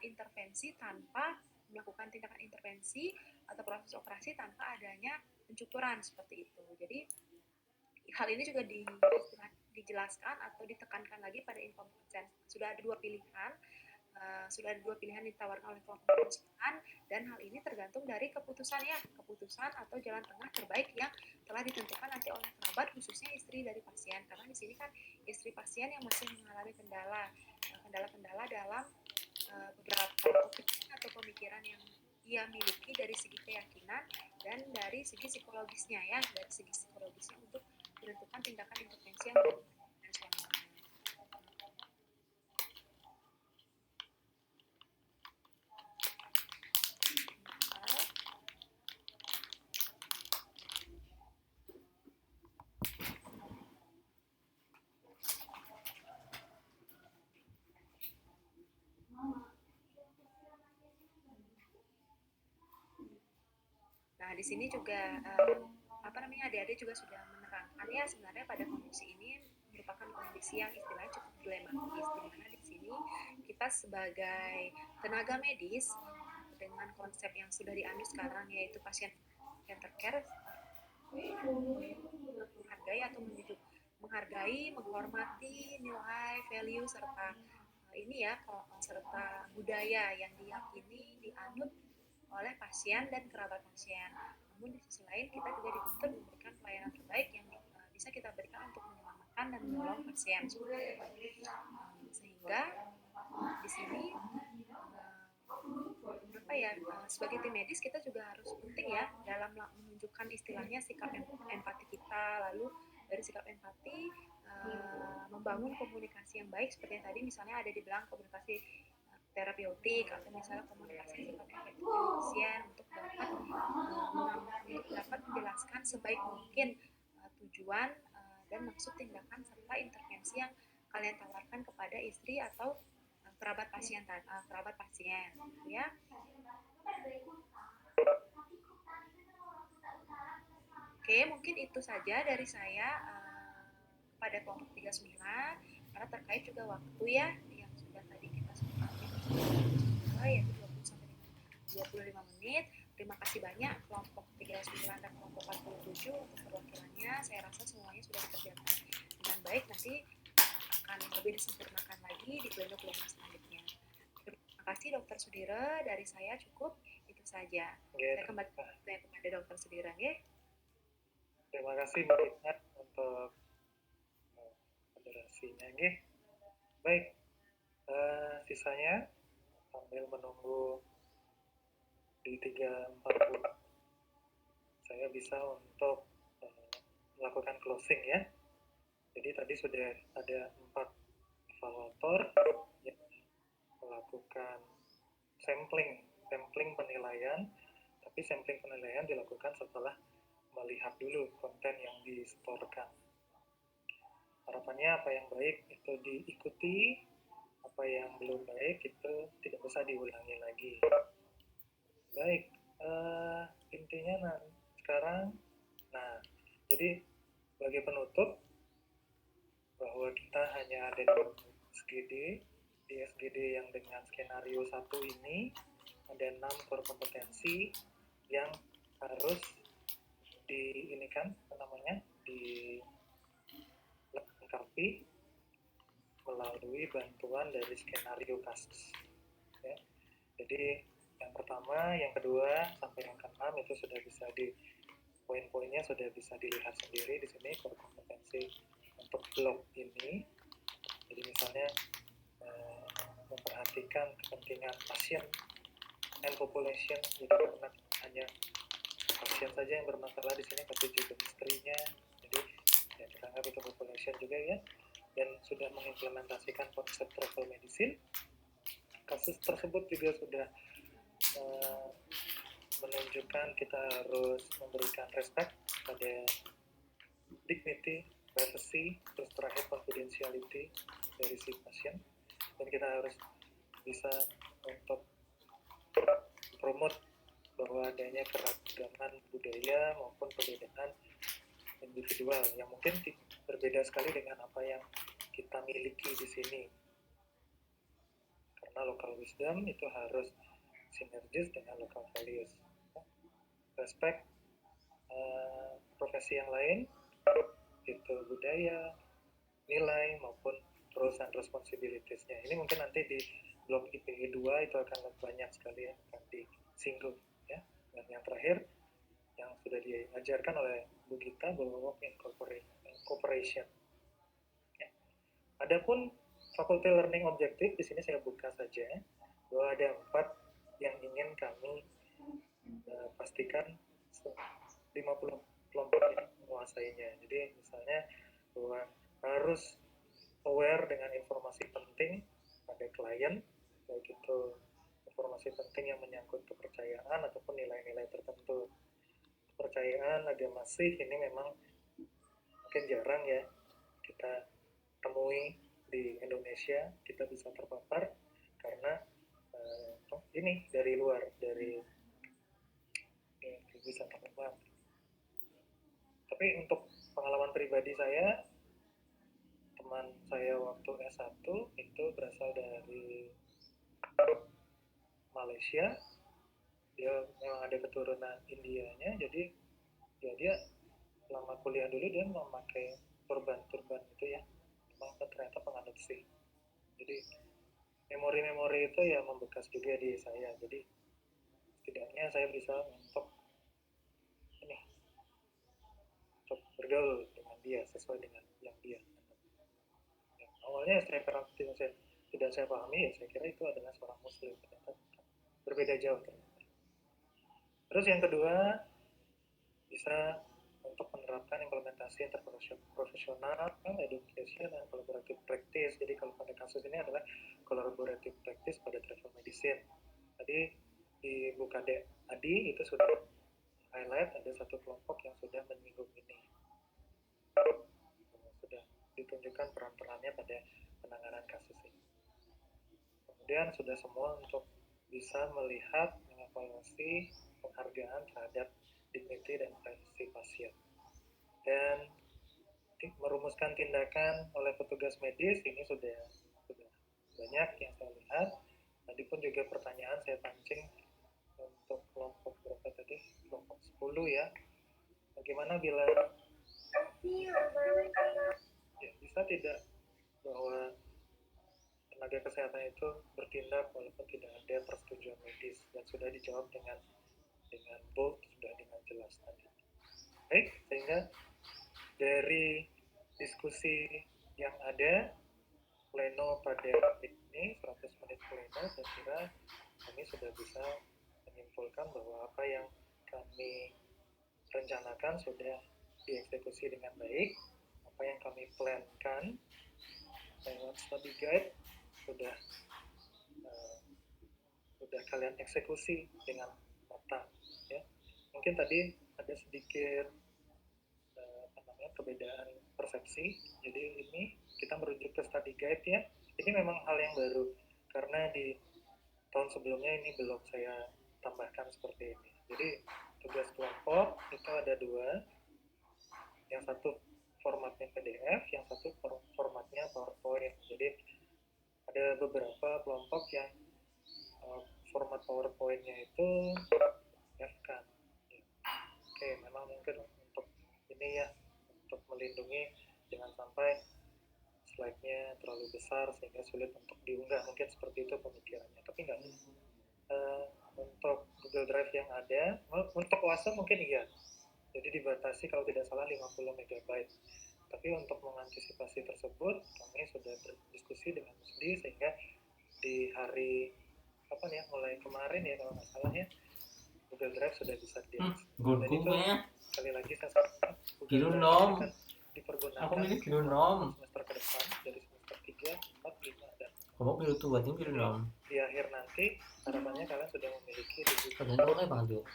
intervensi atau proses operasi tanpa adanya pencukuran, seperti itu. Jadi hal ini juga dijelaskan atau ditekankan lagi pada inform consent. Sudah ada 2 pilihan, ditawarkan oleh kelompok konsultan, dan hal ini tergantung dari keputusan atau jalan tengah terbaik yang telah ditentukan nanti oleh kerabat, khususnya istri dari pasien, karena di sini kan istri pasien yang masih mengalami kendala dalam beberapa atau pemikiran yang ia miliki dari segi keyakinan dan dari segi psikologisnya ya, untuk menentukan tindakan intervensi yang dan suaminya. Nah, di sini juga adik-adik juga sudah menerangkan ya, sebenarnya pada kondisi ini merupakan kondisi yang istilahnya cukup dilematis, di mana di sini kita sebagai tenaga medis dengan konsep yang sudah dianut sekarang yaitu pasien center care, menghargai atau menghargai, menghormati nilai, value serta ini ya, serta budaya yang diyakini, dianut oleh pasien dan kerabat pasien. Namun di sisi lain kita juga dituntut memberikan pelayanan terbaik yang bisa kita berikan untuk menyelamatkan dan menolong pasien. Sehingga di sini sebagai tim medis kita juga harus penting ya dalam menunjukkan istilahnya sikap empati kita, lalu dari sikap empati membangun komunikasi yang baik seperti yang tadi misalnya ada dibilang komunikasi terapeutik atau misalnya komunikasi sikap empati pasien untuk dapat menjelaskan sebaik mungkin tujuan dan maksud tindakan serta intervensi yang kalian tawarkan kepada istri atau kerabat pasien ya. Oke, mungkin itu saja dari saya pada kelompok 39 karena terkait juga waktu ya yang sudah tadi kita sepakati yaitu 20 sampai 25 menit. Terima kasih banyak kelompok 39 dan kelompok 47 untuk perwakilannya. Saya rasa semuanya sudah dikerjakan dengan baik, nanti akan lebih disempurnakan lagi di pleno selanjutnya. Terima kasih Dr. Sudira, dari saya cukup itu saja. Saya kembali kepada Dr. Sudira ya. Terima kasih Mbak Ingat untuk moderasinya ya. Baik, sisanya sambil menunggu di 3.40 saya bisa untuk melakukan closing ya. Jadi tadi sudah ada 4 evaluator yang melakukan sampling penilaian, tapi sampling penilaian dilakukan setelah melihat dulu konten yang disetorkan. Harapannya apa yang baik itu diikuti, apa yang belum baik itu tidak bisa diulangi lagi. Baik, intinya sekarang, jadi sebagai penutup bahwa kita hanya ada di SGD yang dengan skenario 1 ini ada 6 core kompetensi yang harus dilengkapi melalui bantuan dari skenario kasus ya. Jadi yang pertama, yang kedua sampai yang ke-6 itu sudah bisa poin-poinnya sudah bisa dilihat sendiri di sini core kompetensi untuk blok ini. Jadi misalnya memperhatikan kepentingan pasien and population, jadi karena hanya pasien saja yang bermasalah di sini tapi juga istrinya, jadi ya kita anggap itu population juga ya. Dan sudah mengimplementasikan konsep travel medicine. Kasus tersebut juga sudah menunjukkan kita harus memberikan respect pada dignity, privacy, terus terakhir confidentiality dari si pasien, dan kita harus bisa untuk promote bahwa adanya keragaman budaya maupun perbedaan individual yang mungkin berbeda sekali dengan apa yang kita miliki di sini, karena local wisdom itu harus sinergis dengan local values. Respect profesi yang lain, itu budaya, nilai maupun roles and responsibilities-nya. Ini mungkin nanti di blog IPE 2 itu akan lebih banyak sekali yang akan disinggung ya. Dan yang terakhir yang sudah diajarkan oleh Bu Gita bahwa work in cooperation. Ya. Adapun faculty learning objective di sini saya buka saja bahwa ada 4 yang ingin kami pastikan 50 kelompok yang menguasainya. Jadi misalnya bahwa harus aware dengan informasi penting pada klien, baik itu informasi penting yang menyangkut kepercayaan ataupun nilai-nilai tertentu. Kepercayaan agak masih ini memang mungkin jarang ya kita temui di Indonesia, kita bisa terpapar karena ini dari luar, dari bisa terpapar. Tapi untuk pengalaman pribadi saya teman saya waktu S1 itu berasal dari Malaysia. Dia memang ada keturunan Indianya, jadi ya dia selama kuliah dulu dia memakai turban itu ya, memang ternyata penganut Sikh. Jadi memori-memori itu ya membekas juga di saya. Jadi setidaknya saya bisa untuk bergaul dengan dia sesuai dengan yang dia. Ya, awalnya tidak saya pahami, ya saya kira itu adalah seorang Muslim, ternyata berbeda jauh ternyata. Terus yang kedua, bisa untuk menerapkan implementasi interprofesional, education, dan collaborative practice. Jadi kalau pada kasus ini adalah collaborative practice pada travel medicine. Tadi di Bukade Adi itu sudah highlight ada satu kelompok yang sudah menyinggung ini. Sudah ditunjukkan peran-perannya pada penanganan kasus ini. Kemudian sudah semua untuk bisa melihat, mengevaluasi penghargaan terhadap dignity dan privasi pasien. Dan merumuskan tindakan oleh petugas medis ini sudah banyak yang saya lihat. Tadi pun juga pertanyaan saya pancing untuk kelompok berapa tadi? Kelompok 10 ya. Bagaimana bila ya, bisa tidak bahwa tenaga kesehatan itu bertindak walaupun tidak ada persetujuan medis, dan sudah dijawab dengan bold, sudah dengan jelas tadi. Baik, sehingga dari diskusi yang ada pleno pada ini 100 menit pleno, saya kira kami sudah bisa menyimpulkan bahwa apa yang kami rencanakan sudah dieksekusi dengan baik. Apa yang kami plankan lewat study guide sudah kalian eksekusi dengan matang ya. Mungkin tadi ada sedikit perbedaan persepsi. Jadi ini kita merujuk ke study guide ya. Ini memang hal yang baru karena di tahun sebelumnya ini belum saya tambahkan seperti ini. Jadi tugas kelompok itu ada 2. Yang satu formatnya PDF, yang satu formatnya PowerPoint. Jadi ada beberapa kelompok yang format PowerPoint-nya itu kan. Oke, memang mungkin untuk ini ya, untuk melindungi jangan sampai slide-nya terlalu besar sehingga sulit untuk diunggah, mungkin seperti itu pemikirannya. Tapi enggak. Untuk Google Drive yang ada, untuk WhatsApp mungkin iya. Jadi dibatasi kalau tidak salah 50 MB. Tapi untuk mengantisipasi tersebut, kami sudah berdiskusi dengan Musdi sehingga di hari mulai kemarin ya kalau nggak salah ya, Google Drive sudah bisa diakses. Dan itu sekali lagi saya sampaikan Google Drive akan dipergunakan semester ke depan dari semester 3, 4, 5 dan di akhir nanti harapannya kalian sudah memiliki digital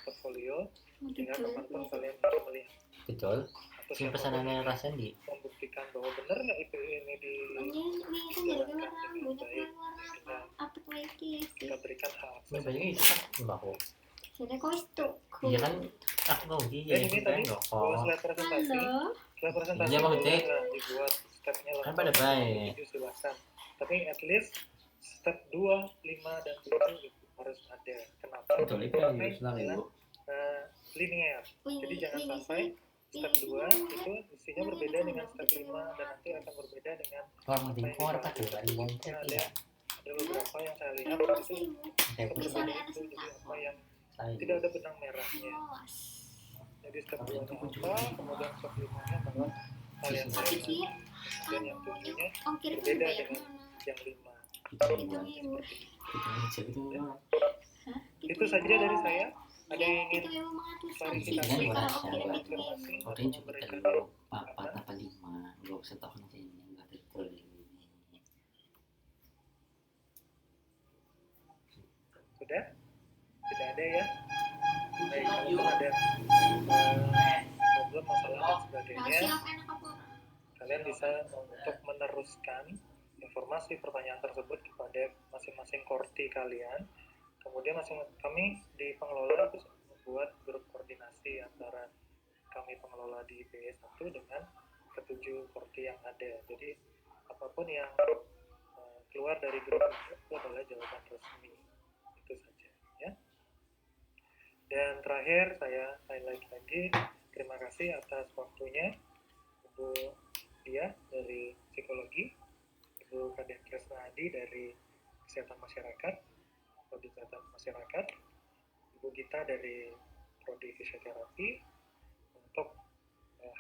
portfolio sehingga kapanpun kalian bisa melihat atau pesanannya Rasen di membuktikan bahwa benar nggak IPU ini dijalankan dengan baik, kita berikan hak akses. Iya kan aku mau ini tadi slide presentasi iya mau cek dibuat stepnya kan pada baik silakan, tapi at least step 2, 5 dan 7 itu harus ada. Kenapa? Karena linear. Jadi jangan sampai step 2 itu isinya berbeda dengan step 5 dan nanti akan berbeda dengan ada beberapa yang saya lihat itu berbeda itu, jadi apa yang tidak ada benang merahnya. Jadi step 2 nya apa, kemudian step 5 nya bahwa kalian dan yang 7 nya berbeda dengan yang 5. Itu saja dari saya. Ada yang ingin klarifikasi atau konfirmasi atau memberikan sudah? Tidak ada ya? Baik, kalau ada problem, masalah dan sebagainya, kalian bisa untuk meneruskan informasi pertanyaan tersebut kepada masing-masing korti kalian. Kemudian kami di pengelola itu membuat grup koordinasi antara kami pengelola di IPE 1 dengan ke-7 korti yang ada. Jadi apapun yang keluar dari grup itu adalah jawaban resmi. Itu saja ya. Dan terakhir saya highlight lagi, terima kasih atas waktunya Ibu Dia dari psikologi, Ibu Kaden Kresnadi dari kesehatan masyarakat, prodi kesehatan masyarakat, Ibu Gita dari prodi fisioterapi untuk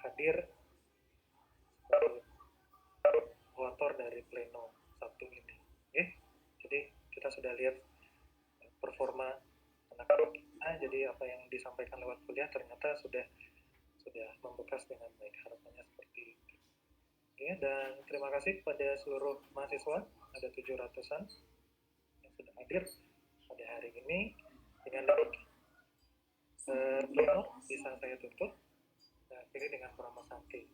hadir sebagai moderator dari pleno Sabtu ini. Oke, jadi kita sudah lihat performa anak-anak kita, jadi apa yang disampaikan lewat kuliah ternyata sudah membekas dengan baik, harapannya seperti itu. Oke, dan terima kasih kepada seluruh mahasiswa, ada 700-an yang sudah hadir pada hari ini. Dengan demikian pleno bisa saya tutup. Akhiri dengan Brahma Sakti.